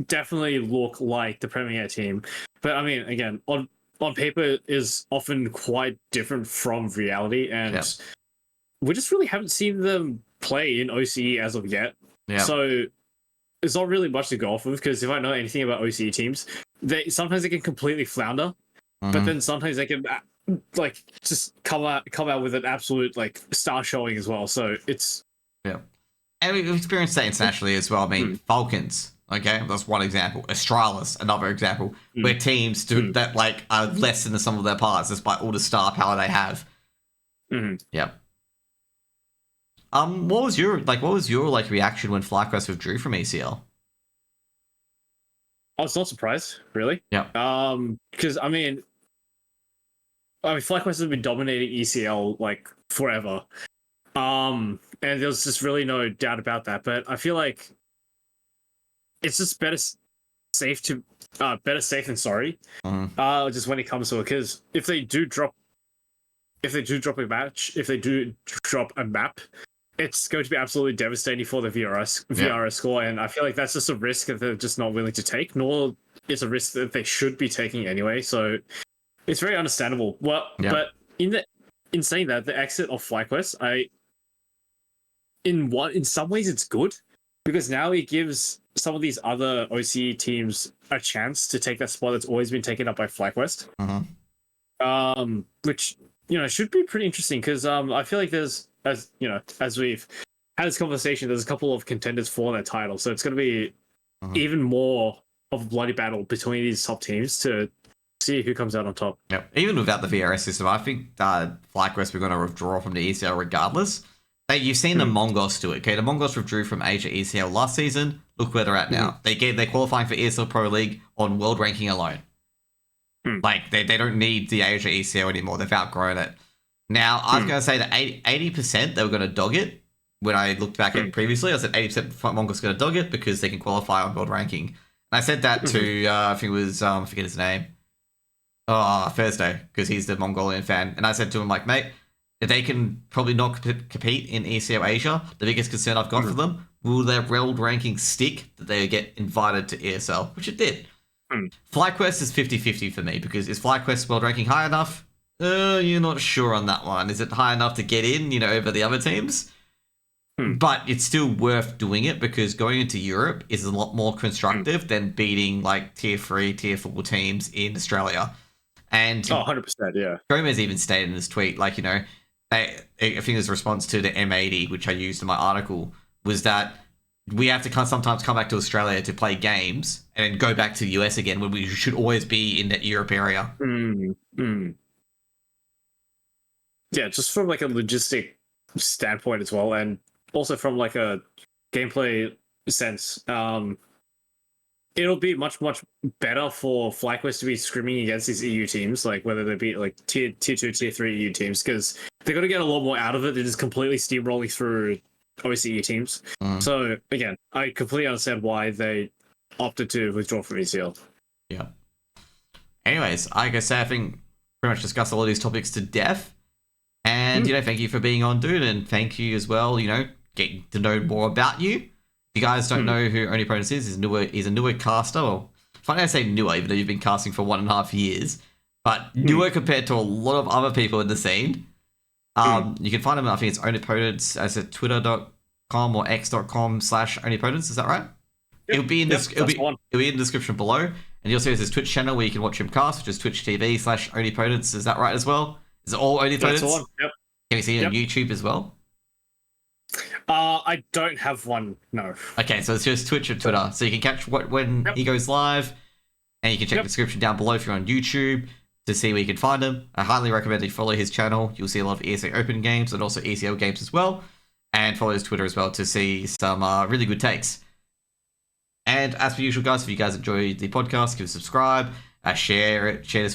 definitely look like the Premier team. But again, on paper is often quite different from reality. And we just really haven't seen them play in OCE as of yet. Yeah. So there's not really much to go off of because if I know anything about OCE teams, sometimes they can completely flounder, but then sometimes they can just come out with an absolute star showing as well. So it's and we've experienced that internationally as well. Falcons, okay, that's one example. Australis, another example, where teams do that are less than the sum of their parts despite all the star power they have. What was your reaction when FlyQuest withdrew from ECL? I was not surprised, really. Yeah. Because FlyQuest has been dominating ECL like forever. And there's just really no doubt about that. But I feel like it's just better safe than sorry. Just when it comes to it, because if they do drop a map, it's going to be absolutely devastating for the VRS score, and I feel like that's just a risk that they're just not willing to take, nor is a risk that they should be taking anyway. So it's very understandable. Well, but in saying that, the exit of FlyQuest, in some ways it's good, because now it gives some of these other OCE teams a chance to take that spot that's always been taken up by FlyQuest. Which should be pretty interesting, because I feel like there's, as we've had this conversation, there's a couple of contenders for that title, so it's going to be even more of a bloody battle between these top teams to see who comes out on top. Yep. Even without the VRS system, I think FlyQuest were going to withdraw from the ECL regardless. You've seen the Mongols do it. Okay, the Mongols withdrew from Asia ECL last season. Look where they're at now. They're qualifying for ESL Pro League on world ranking alone. Like they don't need the Asia ECL anymore. They've outgrown it. Now I was going to say that 80% they were going to dog it. When I looked back at previously, I said 80% Mongols going to dog it because they can qualify on world ranking. And I said that to I think it was I forget his name. Thursday, because he's the Mongolian fan, and I said to him, like, mate, if they can probably not compete in ECL Asia, the biggest concern I've got for them, will their world ranking stick that they get invited to ESL, which it did. FlyQuest is 50-50 for me, because is FlyQuest world ranking high enough? You're not sure on that one. Is it high enough to get in, over the other teams? But it's still worth doing it, because going into Europe is a lot more constructive than beating like tier 3, tier 4 teams in Australia. And 100%, yeah. Gomez even stated in his tweet, like, I think his response to the M80, which I used in my article, was that we have to sometimes come back to Australia to play games and then go back to the US again, when we should always be in that Europe area. Yeah, just from like a logistic standpoint as well, and also from like a gameplay sense, it'll be much better for FlyQuest to be scrimming against these EU teams, like whether they be like tier 2, tier 3 EU teams, because they're going to get a lot more out of it than just completely steamrolling through OCE teams. So again, I completely understand why they opted to withdraw from ECL. Yeah. Anyways, like I say, I think pretty much discussed all of these topics to death. And, thank you for being on, dude. And thank you as well, getting to know more about you. If you guys don't know who Onipotence is, he's a newer caster. Well, funny I say newer, even though you've been casting for 1.5 years. But newer compared to a lot of other people in the scene. You can find him, I think it's Onipotence as a twitter.com or x.com/Onipotence. Is that right? Yep. It'll be in it'll be in the description below. And you'll see there's his Twitch channel where you can watch him cast, which is twitch.tv/Onipotence. Is that right as well? Is it all Onipotence? Yep. Can you see it on YouTube as well? I don't have one, no. Okay, so it's just Twitch and Twitter. So you can catch when he goes live, and you can check the description down below if you're on YouTube to see where you can find him. I highly recommend that you follow his channel. You'll see a lot of ESEA Open games and also ECL games as well. And follow his Twitter as well to see some really good takes. And as per usual, guys, if you guys enjoyed the podcast, give it a subscribe, share it, share this